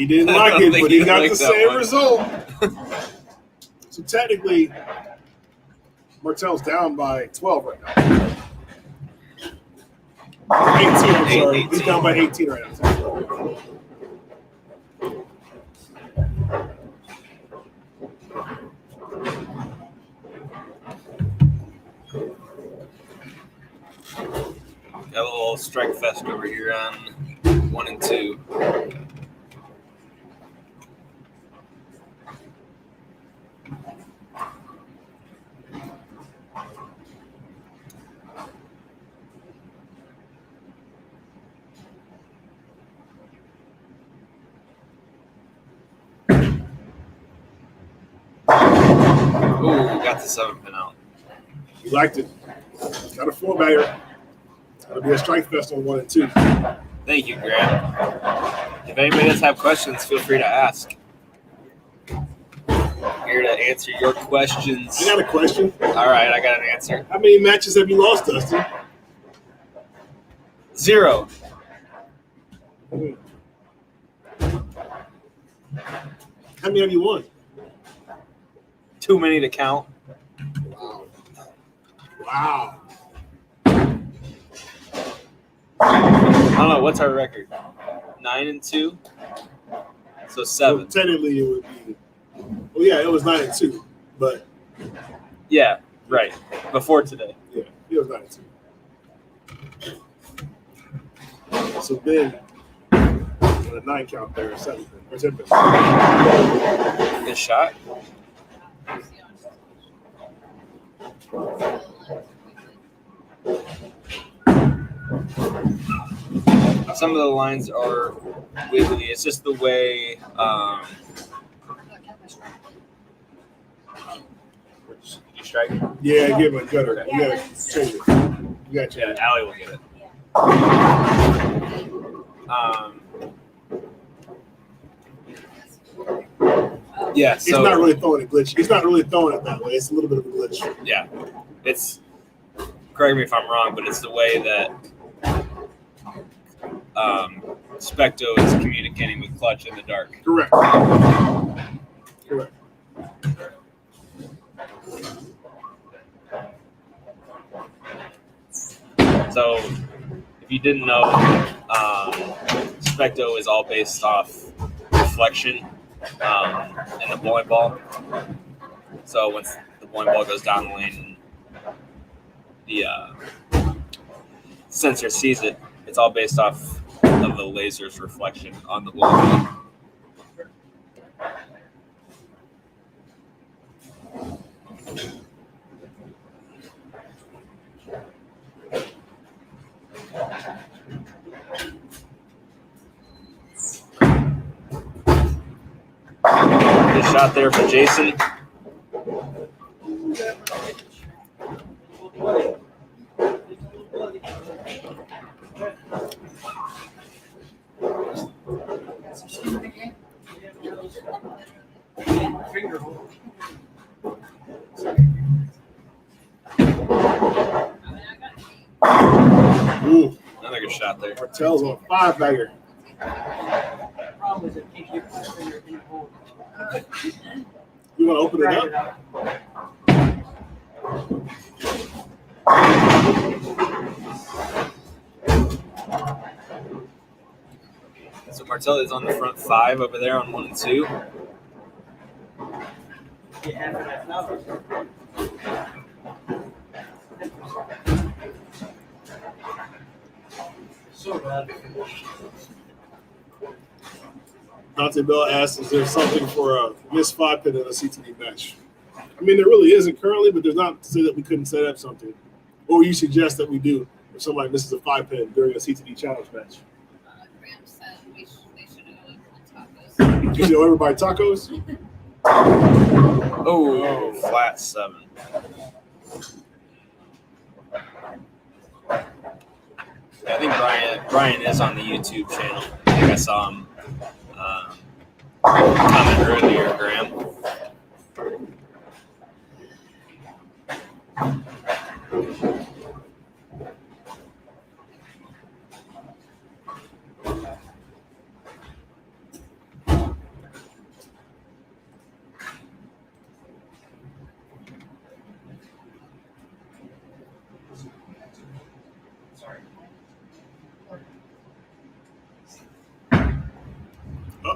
He didn't I like don't it, think but he he got the liked that same one. result. So technically, Martell's down by 12 right now. 18, I'm sorry. He's down by 18 right now. Got a little strike fest over here on 1 and 2. Ooh, got the 7-pin out. He liked it. Got a 4-bagger. It'll be a strike fest on 1 and 2. Thank you, Graham. If anybody does have questions, feel free to ask. Here to answer your questions. I got a question. All right, I got an answer. How many matches have you lost, Dustin? 0. How many have you won? Too many to count. Wow. I don't know. What's our record? 9 and 2? So 7. Well, technically, it would be. Well, yeah, it was 9 and 2, but Yeah, right. Before today. yeah, it was 9 and 2. So then, with a 9 count there, or 7 or 10. Good shot. Some of the lines are wiggly. It's just the way. You strike? Yeah, give him a gutter. You gotta change it. You gotta change Yeah, it. Allie will get it. Yeah, He's so not really throwing it glitch. He's not really throwing it that way. It's a little bit of a glitch. yeah, it's. Correct me if I'm wrong, but it's the way that Specto is communicating with Clutch in the dark. Correct. Correct. So, if you didn't know, Specto is all based off reflection in the bowling ball. So, once the bowling ball goes down the lane and the sensor sees it, it's all based off of the laser's reflection on the bowling ball. Good shot there for Jason. Finger hold. Ooh, Another good shot there. Martell's on a 5-bagger. Problem is it can't get the finger in the hold. You want to open it Drag up? it out. So Martell is on the front 5 over there on 1 and 2. Get half of that now. So bad. Dante Bell asked, is there something for a missed 5-pin in a CtD match? I mean, there really isn't currently, but there's not to say that we couldn't set up something. Or you suggest that we do if somebody misses a 5-pin during a CtD challenge match. Graham said they should have tacos. You know, everybody tacos? Oh, flat 7. I think Brian is on the YouTube channel. I think I saw him comment earlier, Graham.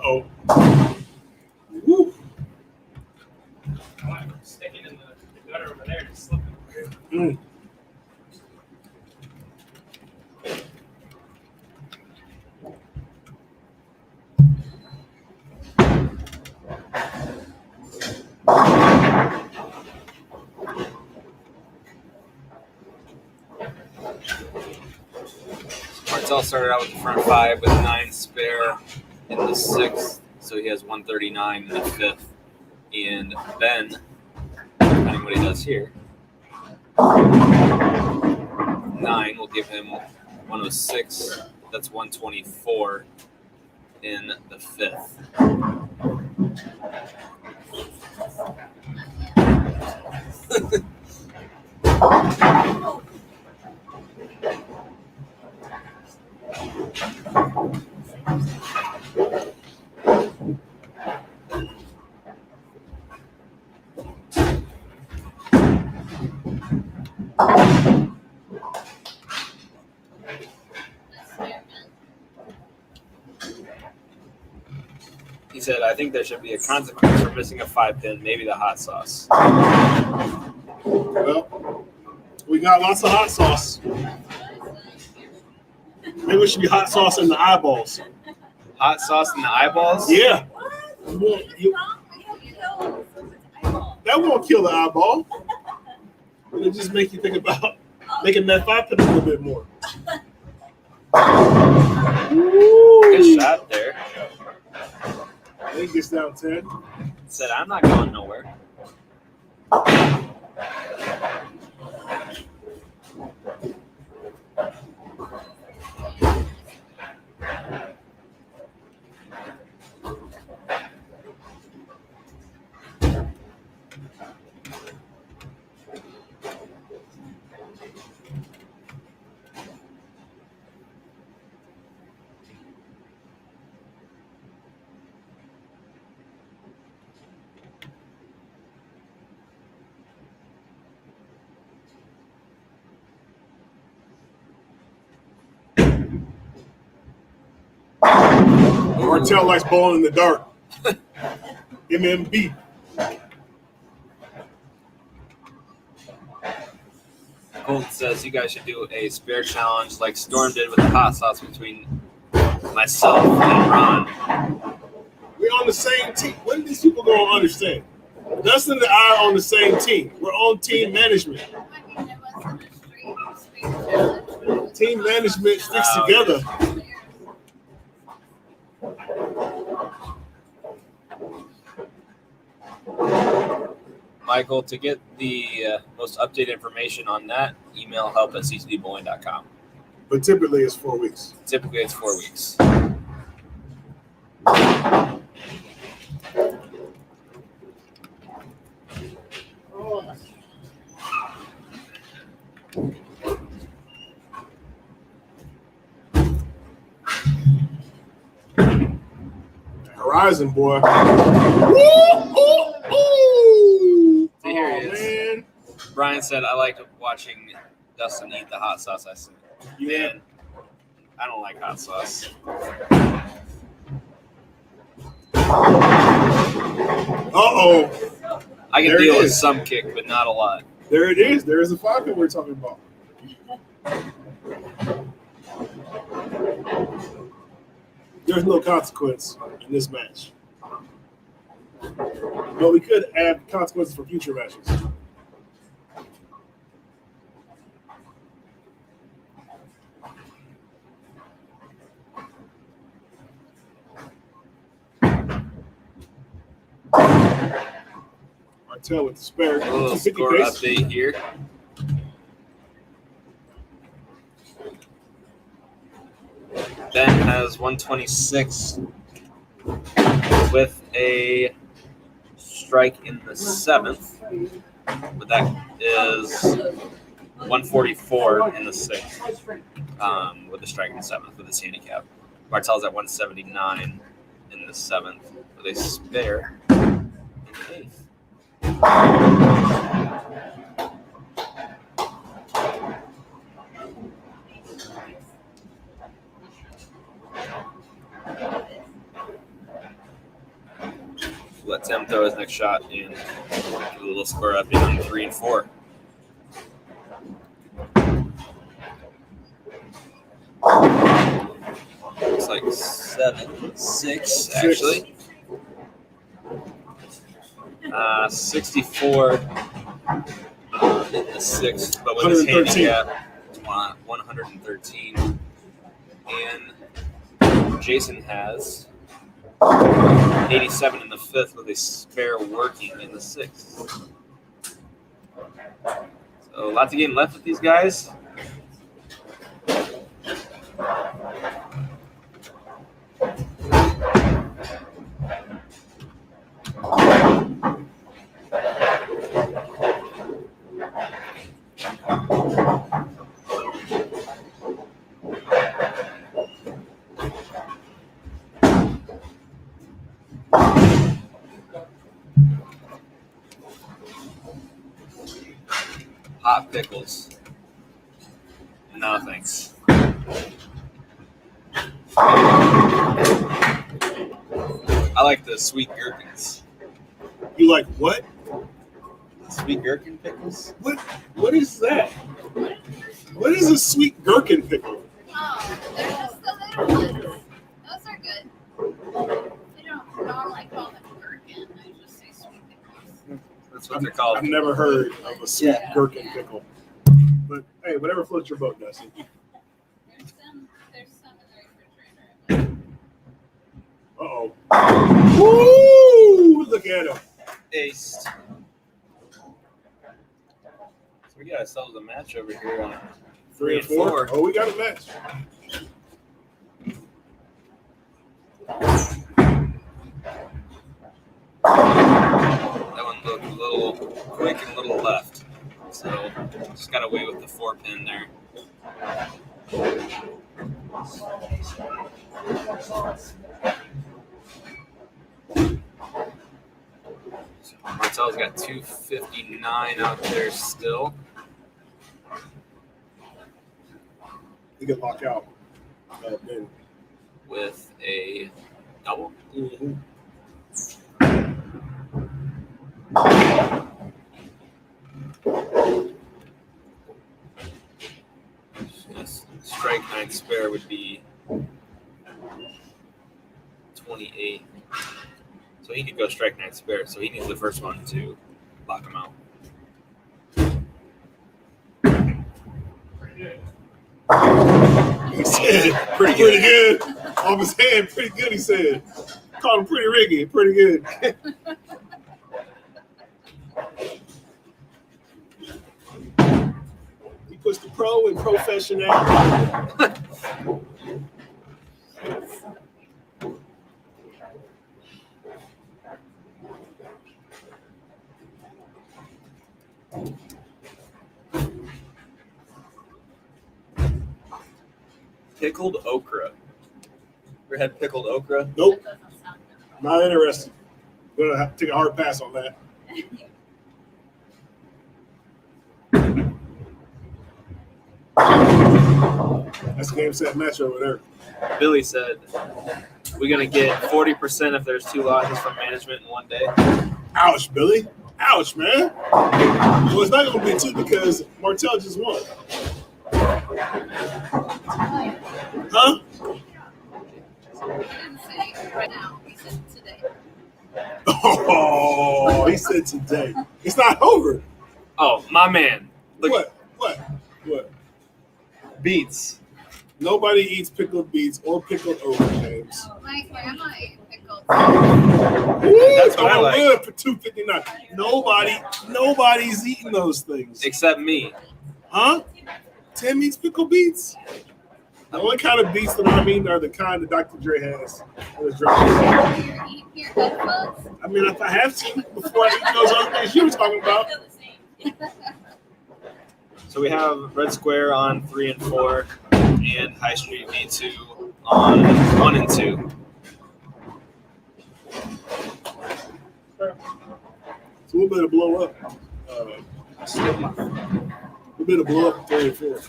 Uh-oh. Woo. I'm sticking in the gutter over there and slipping. Mm. Martell started out with the front five with 9 spare in the 6th, so he has 139 in the 5th. And Ben, depending what he does here, 9 will give him 106. That's 124 in the 5th. He said, I think there should be a consequence for missing a 5-pin, maybe the hot sauce. Well, we got lots of hot sauce. Maybe it should be hot sauce in the eyeballs. Hot sauce in the eyeballs? Yeah. What? That won't kill the eyeball. It'll just make you think about making that 5-pin a little bit more. Good shot there. I think it's down 10. Said, I'm not going nowhere. Martell likes balling in the dark. MMB. Colt says you guys should do a spare challenge like Storm did with the hot sauce between myself and Ron. We're on the same team. When these people gonna understand? Dustin and I are on the same team. We're on team management. Team management sticks together. Michael, to get the most updated information on that, email help@ctdbowling.com. But typically it's 4 weeks. Typically, it's 4 weeks. Horizon, boy. So here he is. Man. Brian said, I like watching Dustin eat the hot sauce. I said, Yeah. man, I don't like hot sauce. Uh-oh. I can There it deal with is. some kick, but not a lot. There it is. There is the 5-pin we're talking about. There's no consequence in this match. But we could add consequences for future matches. Martell with the spare. A little 250 score pace. update here. Ben has 126 with a strike in the 7th, but that is 144 in the 6th with a strike in the 7th with his handicap. Martell's at 179 in the 7th with a spare in the 8th. let Tim throw his next shot and give a little square up in 3 and 4. Looks like 7-6 actually. 64 in the sixth, but with his 113. handicap, 113. And Jason has 87 in the fifth with a spare working in the sixth. So lots of game left with these guys. Hot pickles. No thanks. I like the sweet gherkins. You like what? Sweet gherkin pickles? What is that? What is a sweet gherkin pickle? Oh, they're just the little ones. Those are good. They don't normally call them gherkin. They just say sweet pickles. That's what they're called. I've never heard of a sweet Yeah. gherkin pickle. But hey, whatever floats your boat, Dusty. There's some in the refrigerator. Uh-oh. Woo! Look at him. Aced. So we got ourselves a match over here on 3 and 4. Oh, we got a match. That one looked a little quick and a little left. So just got away with the 4-pin there. So Martell's got 259 out there still. He can lock out. Ben. With a double. Mm-hmm. Yes, strike 9 spare would be 28. So he could go strike 9 spare. So he needs the first one to lock him out. He said pretty good. Off his hand, pretty good, he said. Called him pretty riggy, pretty good. He puts the pro and professional. Pickled okra. Ever had pickled okra? Nope, That doesn't sound good. not interested. Gonna have to take a hard pass on that. That's a game set match over there. Billy said, we're going to get 40% if there's 2 losses from management in one day. Ouch, Billy. Ouch, man. Well, it's not going to be 2 because Martell just won. Huh? He didn't say right now. He said today. Oh, he said today. It's not over. Oh, my man. Look, What? beets. Nobody eats pickled beets or pickled okra, James. My grandma ate pickles. That's what I like. Good for $2.59. Nobody's eating those things. Except me. Huh? Tim eats pickled beets. The only kind of beets that I'm eating are the kind that Dr. Dre has on his drum. You eat your headphones? I mean, if I have to before I eat those other things you were talking about. Feel the same. So we have Red Square on 3 and 4 and High Street V2 on 1 and 2. So we'll better blow up. We'll better blow up 3 and 4.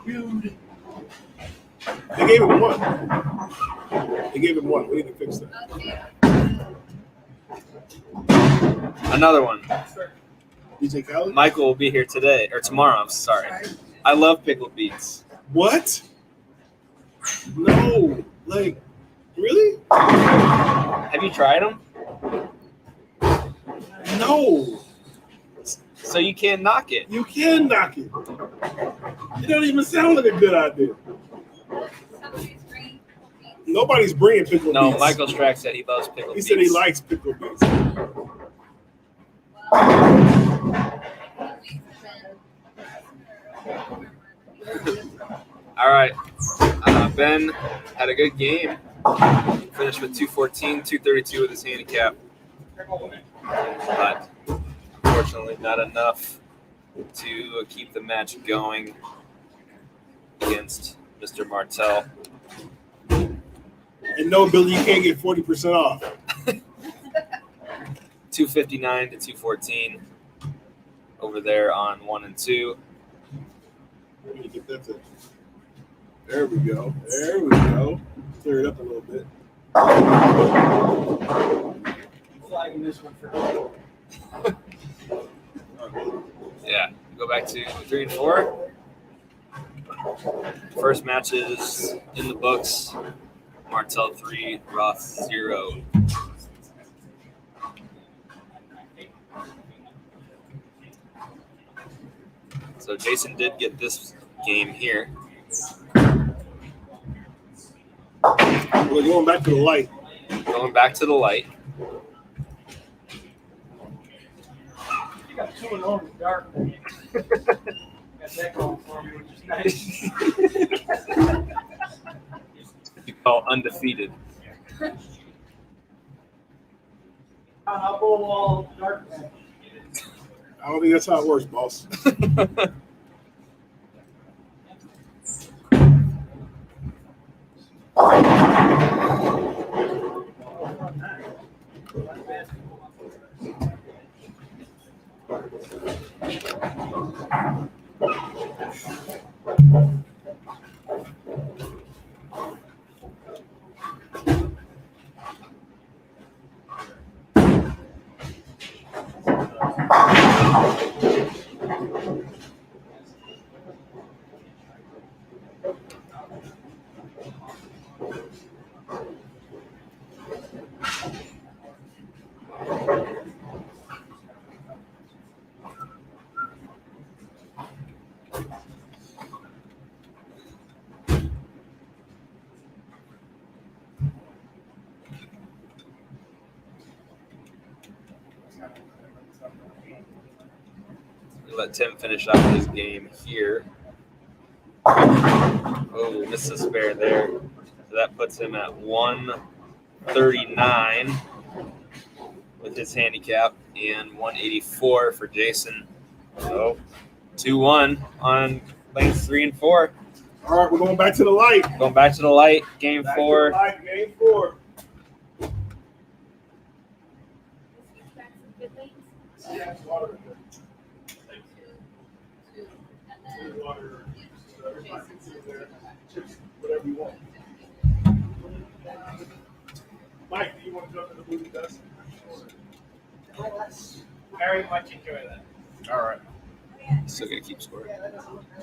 Dude. They gave him one. They gave him one. We need to fix that. Okay. Another one. DJ Khaled? Michael will be here today or tomorrow. I'm sorry. I love pickled beets. What? No. Like, really? Have you tried them? No. So you can't knock it. You can knock it. It don't even sound like a good idea. Somebody's bringing cookies. Nobody's bringing pickled No, beets. Michael Strack said he loves pickled He beets. said he likes pickled beets. All right. Ben had a good game. Finished with 214, 232 with his handicap. But unfortunately, not enough to keep the match going against Mr. Martell. And no, Billy, you can't get 40% off. 259 to 214 over there on 1 and 2. Let me get that to. There we go. There we go. Clear it up a little bit. Flagging this one for Yeah, go back to 3 and 4. First match is in the books. Martell 3, Roth 0. So Jason did get this game here. We're going back to the light. Going back to the light. You got 2-0 in the dark. Got that going for me, which is nice. You call undefeated. I'll go all dark. I don't think that's how it works, boss. Let Tim finish out his game here. Oh, missed a spare there. So that puts him at 139 with his handicap and 184 for Jason. So 2-1 on lanes 3 and 4. All right, we're going back to the light. Going back to the light, game Back 4. To the light, game 4. Yeah, it's water in there. Water, chips, whatever you want. Mike, do you want to jump in the movie test? Very much enjoy that. All right. Still gonna keep scoring.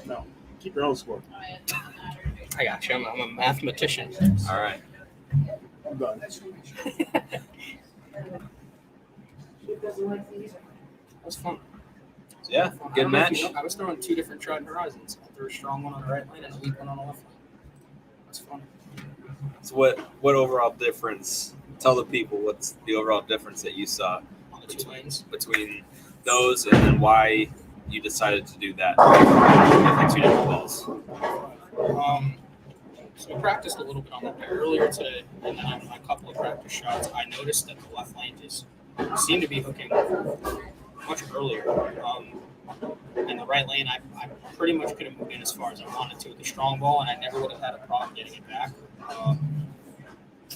No, keep your own score. I got you. I'm a mathematician. All right. I'm done. That was fun. Yeah, I good don't know if match. you know, I was throwing 2 different Trident Horizons. I threw a strong one on the right lane and a weak one on the left lane. That's fun. So what overall difference? Tell the people what's the overall difference that you saw On the 2 lanes. between those and then why you decided to do that with the 2 different balls. So we practiced a little bit on that pair earlier today, and then on my couple of practice shots, I noticed that the left lane just seemed to be hooking much earlier. And the right lane, I pretty much could have moved in as far as I wanted to with the strong ball, and I never would have had a problem getting it back.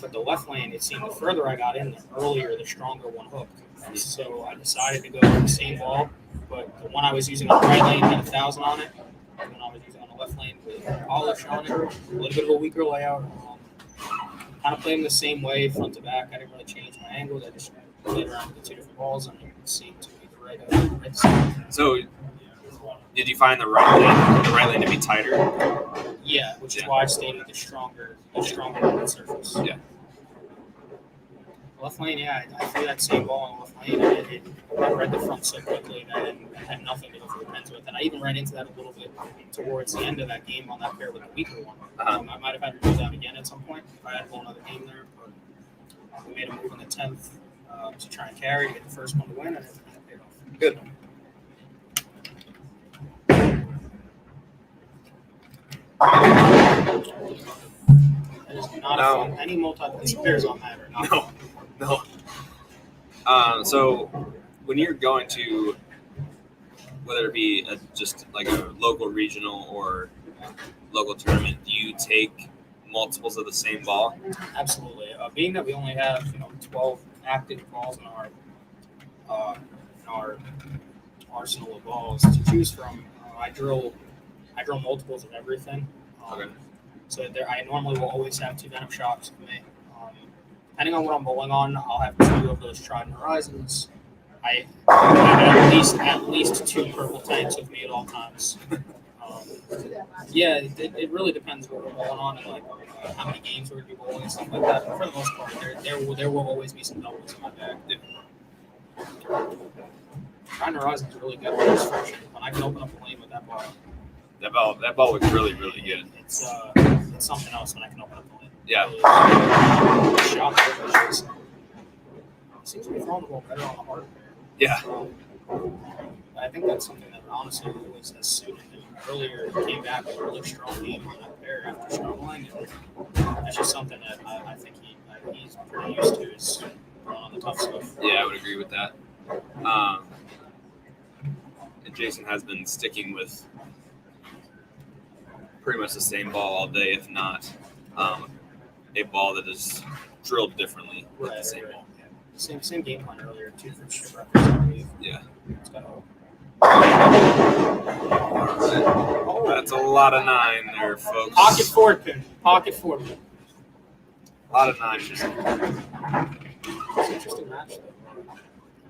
But the left lane, it seemed the further I got in, the earlier the stronger one hooked. So I decided to go with the same ball, but the one I was using on the right lane had 1,000 on it. The one I was using on the left left lane with polish on it, a little bit of a weaker layout. Kind of played them the same way, front to back. I didn't really change my angles. I just played around with the two different balls, and it seemed to be the right decision. So, did you find the right lane to be tighter? Yeah, which is why I stayed with the stronger movement surface. Yeah. Left lane, yeah, I threw that same ball on left lane, and it read the front so quickly that I had nothing to go for the pens with. And I even ran into that a little bit towards the end of that game on that pair with the weaker one. I might have had to do that again at some point if I had one other game there, but we made a move on the 10th to try and carry to get the first one to win, and it paid off. Good. That is not a fun. Any multi-place pairs on that or not. No. So when you're going to, whether it be just like a local, regional, or local tournament, do you take multiples of the same ball? Absolutely. Being that we only have 12 active balls in our arsenal of balls to choose from, I drill multiples of everything. Okay. So I normally will always have 2 venom shocks with me. Depending on what I'm bowling on, I'll have 2 of those Trident Horizons. I have at least 2 purple tanks with me at all times. It really depends what we're bowling on and like how many games we're going to be bowling and stuff like that. But for the most part, there will always be some doubles in my bag. Trident Horizon is really good for destruction. When I can open up a lane with that ball. That ball was really, really good. It's something else when I can open up the lane. Yeah. Seems to be throwing the ball better on the hard pair. Yeah. I think that's something that honestly always has suited him. Earlier, he came back with a really strong game on that pair after struggling. And that's just something that I think he's pretty used to is throwing on the tough stuff. Yeah, I would agree with that. And Jason has been sticking with pretty much the same ball all day, if not a ball that is drilled differently with the same ball. Yeah. Same game plan earlier, 2 for ship records, I believe. Yeah. It's got All right. That's a lot of 9 there, folks. Pocket forward pin. A lot of 9. It's an interesting match, though. I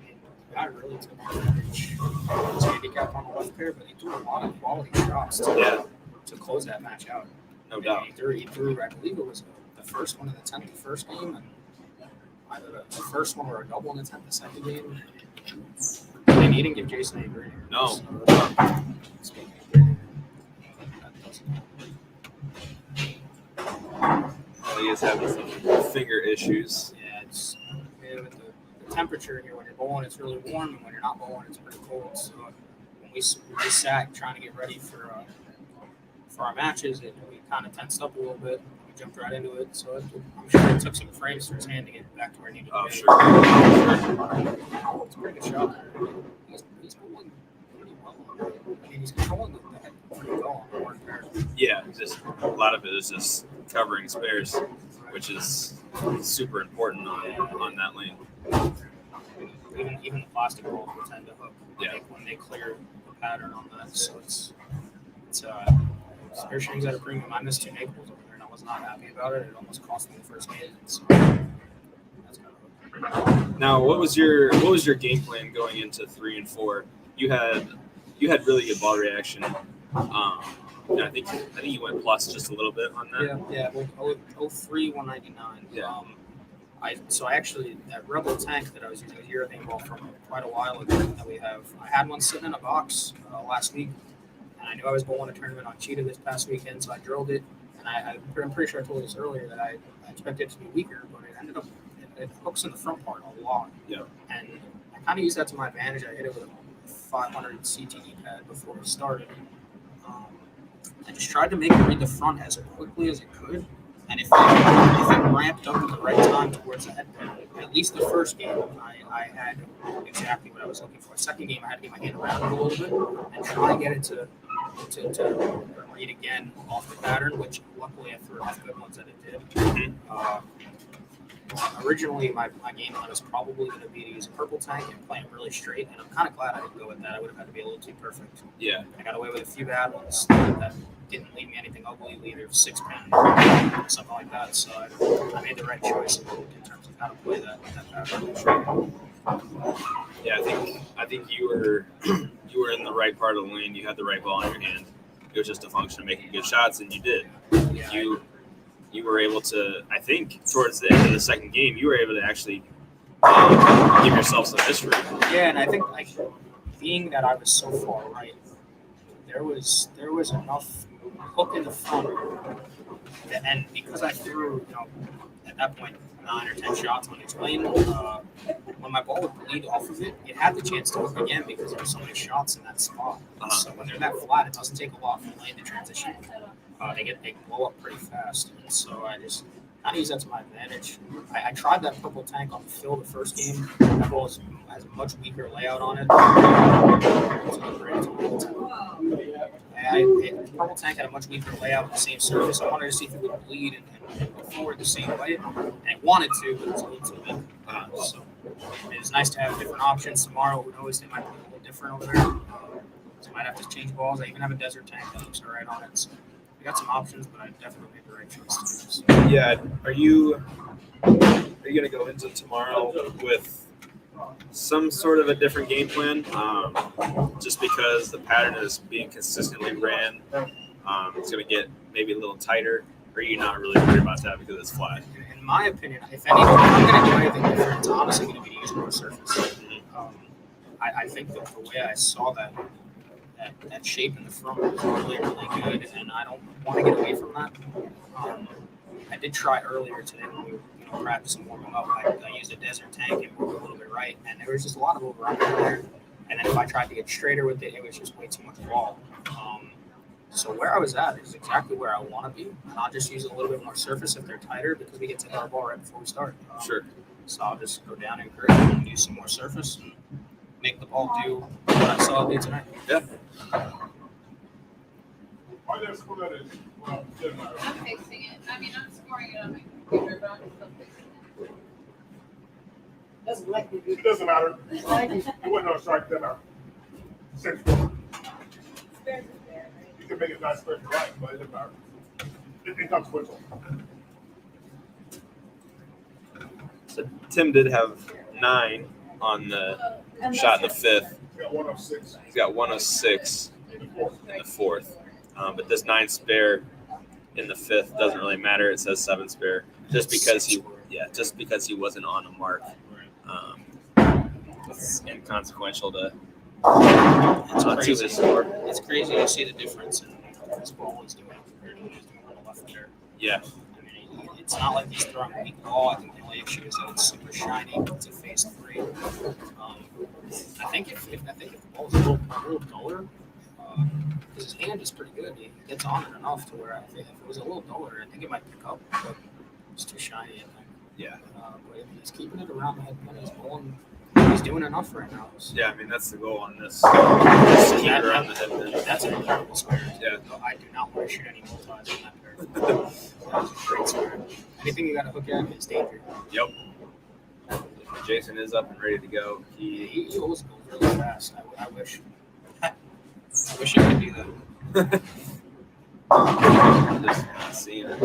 mean, the guy really took advantage of his handicap on the left pair, but he threw a lot of quality shots to close that match out. No doubt. He threw, I believe it was the first one in the 10th, the first game, and either the first one or a double in the 10th, the second game. And he didn't give Jason a green. No. So, speaking of green, that doesn't He is having some finger issues. Yeah, it's with the temperature here. When you're bowling, it's really warm, and when you're not bowling, it's pretty cold. So when we sat trying to get ready for our matches, we kind of tensed up a little bit. We jumped right into it. So I'm sure it took some frames for his hand to get back to where it needed to be. Sure. It's a pretty good shot there. He's bowling pretty well on it. I mean, he's controlling the head pretty well on the one pair. Yeah, just a lot of it is just covering spares, which is super important on that lane. Even the plastic balls will tend to hook when they clear the pattern on that. So it's spare shooting's at a premium. I missed 2 Naples over there, and I was not happy about it. It almost cost me the first game. So that's kind of Now, what was your game plan going into 3 and 4? You had really good ball reaction. I think you went plus just a little bit on that. Yeah. Well, 03 199. Yeah. I actually that Rebel tank that I was using a urethane ball from quite a while ago that we have. I had one sitting in a box last week, and I knew I was bowling a tournament on Cheetah this past weekend, so I drilled it. And I'm pretty sure I told you this earlier that I expected it to be weaker, but it ended up it hooks in the front part a lot. Yeah. And I kind of used that to my advantage. I hit it with a 500 CtD pad before we started. I just tried to make it read the front as quickly as it could. And if it ramped up at the right time towards the head pin, at least the first game, I had exactly what I was looking for. Second game, I had to get my hand around it a little bit and try to get it to read again off the pattern, which luckily I threw off good ones that it did. Originally, my game plan was probably going to be to use a purple tank and play it really straight, and I'm kind of glad I didn't go with that. I would have had to be a little too perfect. Yeah. I got away with a few bad ones that didn't leave me anything ugly, either 6-pin or something like that. So I made the right choice in terms of how to play that pattern. Yeah, I think you were in the right part of the lane. You had the right ball in your hand. It was just a function of making good shots, and you did. Yeah, You were able to, I think, towards the end of the second game, you were able to actually give yourself some history. yeah, and I think being that I was so far right, there was enough hook in the front, and because I threw, at that point 9 or 10 shots on each lane, when my ball would bleed off of it, it had the chance to hook again because there were so many shots in that spot. So when they're that flat, it doesn't take a lot for the lane to transition. They blow up pretty fast, and so I just kind of use that to my advantage. I tried that purple tank on the fill the first game. That ball has a much weaker layout on it. The purple tank had a much weaker layout on the same surface. I wanted to see if it would bleed and go forward the same way, and it wanted to, but it was a little too weak. So it was nice to have different options. Tomorrow, who knows, they might be a little different over there. So I might have to change balls. I even have a desert tank that looks all right on it. So we got some options, but I definitely made the right choice to do this. Yeah. Are you going to go into tomorrow with some sort of a different game plan? Just because the pattern is being consistently ran, it's going to get maybe a little tighter. Or are you not really worried about that because it's flat? In my opinion, if anything, if I'm going to do anything different, it's honestly going to be to use more surface. I think that the way I saw that shape in the front was really, really good, and I don't want to get away from that. I did try earlier today when we were practicing warming up. I used a desert tank and moved a little bit right, and there was just a lot of over-under there. And then if I tried to get straighter with it, it was just way too much ball. So where I was at is exactly where I want to be, and I'll just use a little bit more surface if they're tighter because we get to hit our ball right before we start. Sure. So I'll just go down and correct and use some more surface and make the ball do what I saw it do tonight. Yeah. I'm fixing it. I mean, I'm scoring it on my computer, but I'm still fixing it. It doesn't matter. It wasn't on strike, doesn't matter. You can make it not spread right, but it doesn't matter. It's inconsequential. So Tim did have 9 on the shot in the 5th. He got 106 He's got 106 in the fourth. in the 4th. But this 9 spare in the 5th doesn't really matter. It says 7 spare just because he wasn't on a mark. It's inconsequential to his score. It's crazy to see the difference in what this ball is doing compared to what he's doing on the left there. Yeah. I mean, it's not like he's throwing a weak ball. I think the only issue is that it's super shiny. It's a phase 3. I think if the ball is a little duller, because his hand is pretty good. He gets on it enough to where I think if it was a little duller, I think it might pick up. But it's too shiny, I think. Yeah. But if he's keeping it around the head and he's bowling, he's doing enough right now. So. Yeah, I mean, that's the goal on this. Just to keep it around the head. That's an incredible spare. Yeah. I do not want to shoot any multis on that pair. That was a great spare. Anything you got to hook at is danger. Yep. Jason is up and ready to go. He always goes really fast. I wish. I wish I could do that. Just not seeing it.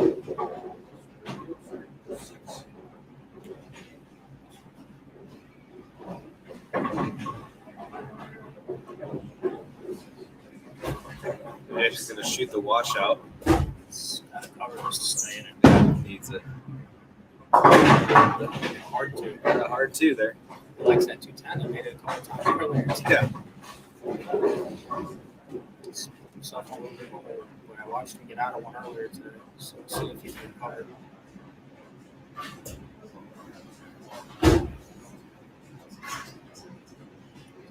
Yeah, she's gonna shoot the washout. It's got to cover this to stay in it. Needs it. Hard to. Got a hard 2 there. He likes that 210. I made it a couple times earlier. Yeah. He's put himself a little bit more. When I watched him get out of one earlier to see if he can cover.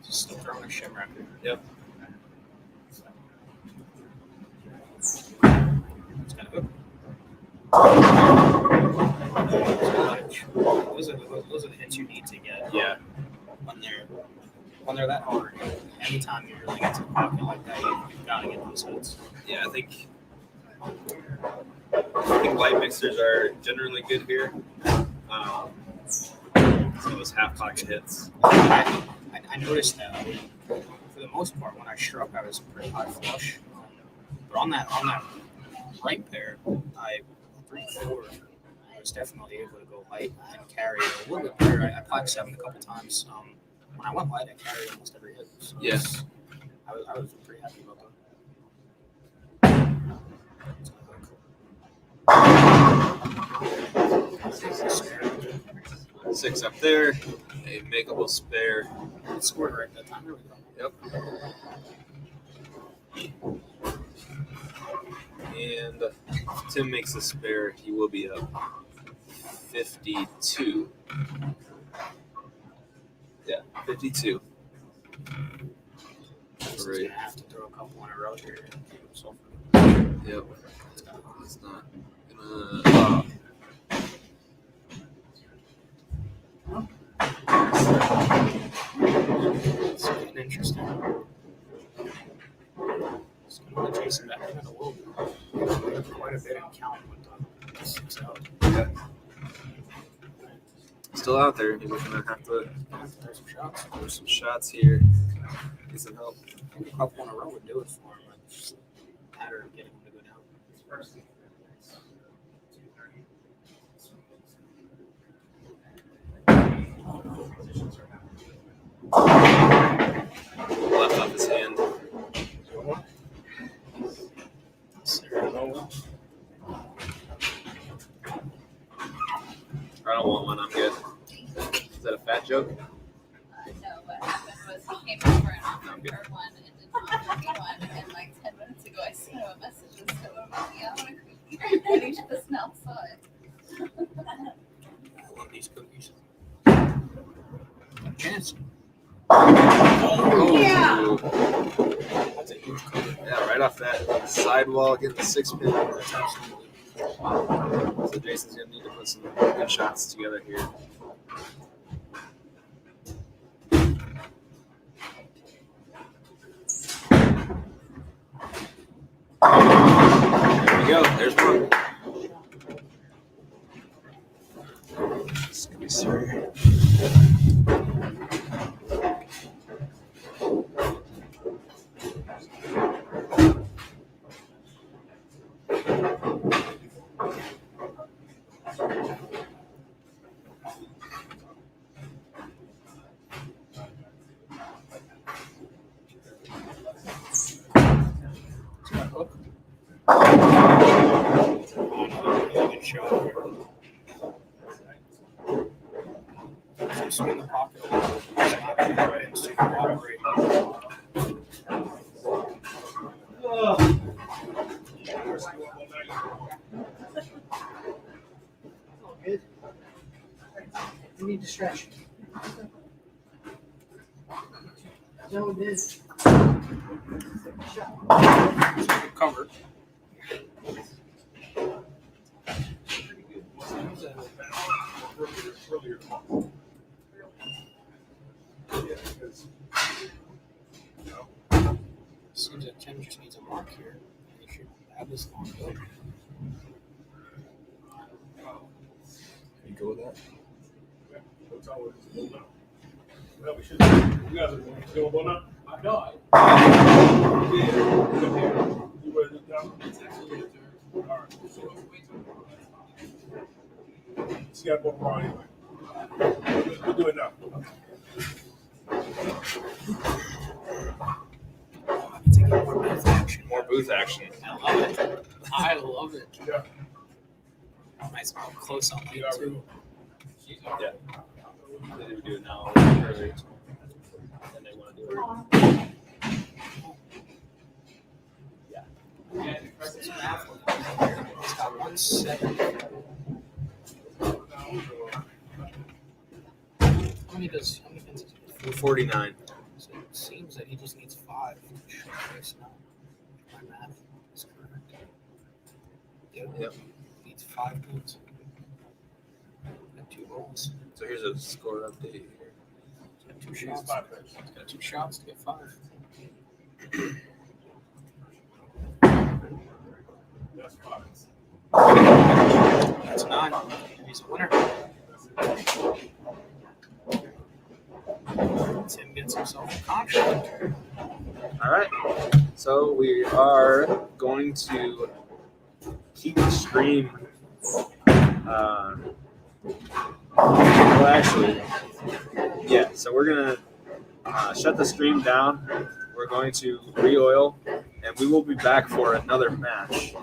He's still throwing a shim record. Yep. It's kind of good. Those are the hits you need to get. Yeah. When they're that hard. Anytime you really get to the pocket like that, you've got to get those hits. Yeah, I think light mixers are generally good here. So those half pocket hits. I noticed that for the most part when I struck, I was pretty high flush. But on that right pair, I 3-4. I was definitely able to go light and carry it a little bit better. I applied 7 a couple times. When I went light, I carried almost every hit. So Yes. I was pretty happy about that. 6 up there, a makeable spare. It scored right that time. There we go. Yep. And if Tim makes a spare, he will be up 52. Yeah, 52. He's Right. gonna have to throw a couple in a row here to keep himself. Yep. It's not gonna. It's getting interesting. It's gonna let Jason back in a little bit. Quite a bit in count with the 6 out. Still out there. He's gonna have to Throw some shots. throw some shots here. Get some help. I think a couple in a row would do it for him. It's just a matter of getting him to go down. Left off his hand. I don't want one. I'm good. Is that a fat joke? No, what happened was he came over and offered her one and did not offer me one. And like 10 minutes ago, I sent him a message and said, "Yeah, I want a cookie." And he just now saw it. I love these cookies. Chance. Oh, Yeah. That's a huge cookie. yeah, right off that sidewall, get the 6 pin. That's absolutely. So Jason's gonna need to put some good shots together here. There we go. There's one. This could be serious. Swing in the pocket a little bit. And so you can operate. All good. We need distraction. No, it is. Shot. Covered. Earlier call. Yeah, because Seems that Tim just needs a mark here. He should have this long go. Can you go with that? that's all it is. Well, we should. You guys are still going up? I know. Yeah. You ready to down? All right. She got one more anyway. We'll do it now. I'm taking more booth action. More booth action. I love it. I love it. Yeah. Nice close on lane too. Yeah. They didn't do it now. Early. And they want to do it. It's baffling. He's got 170. How many pins does he get? 449. So it seems that he just needs 5 to show this now. My math is correct. Yep. Needs 5 pins. Got 2 rolls. So here's a score update here. He's got 2 shots. He's got 2 shots to get 5. That's 5. That's 9. And he's a winner. That's it. Tim gets himself a contract. All right. So we are going to keep the stream. Well, actually, yeah. So we're gonna shut the stream down. We're going to re-oil, and we will be back for another match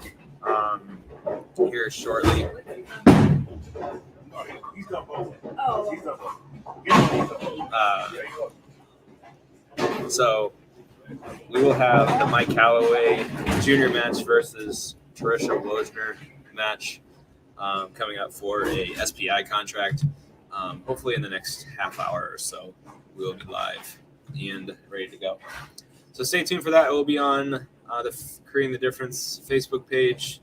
here shortly. He's done both. Oh. He's done both. He's done both. So we will have the Mike Calloway Jr. match versus Trisha Wojnar match coming up for a SPI contract. Hopefully in the next half hour or so, we will be live and ready to go. So stay tuned for that. It will be on the Creating the Difference Facebook page,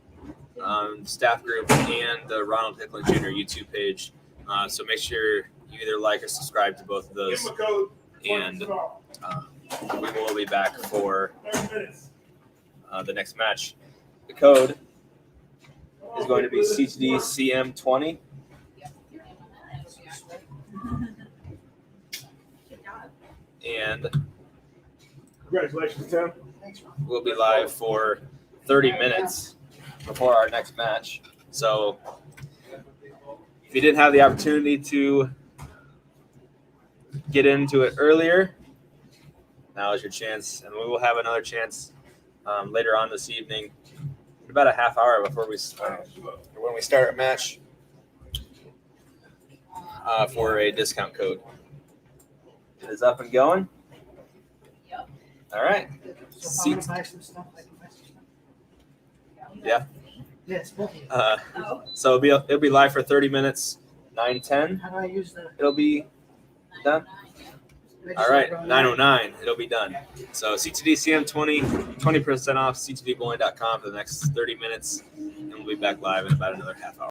staff group, and the Ronald Hicklin Jr. YouTube page. So make sure you either like or subscribe to both of those. Give him a code. And we will be back for 30 minutes. the next match. The code is going to be CtD CM20. And Congratulations, Tim. we'll be live for 30 minutes before our next match. So if you didn't have the opportunity to get into it earlier, now is your chance. And we will have another chance later on this evening, about a half hour before when we start our match, for a discount code. It is up and going. Yep. All right. So if I'm gonna buy some stuff, I can buy some stuff. Yeah. Yes, both of you. So it'll be live for 30 minutes, 9:10. How do I use the? It'll be done. All right, 9:09. It'll be done. So CtD CM20, 20% off CtDbowling.com for the next 30 minutes, and we'll be back live in about another half hour.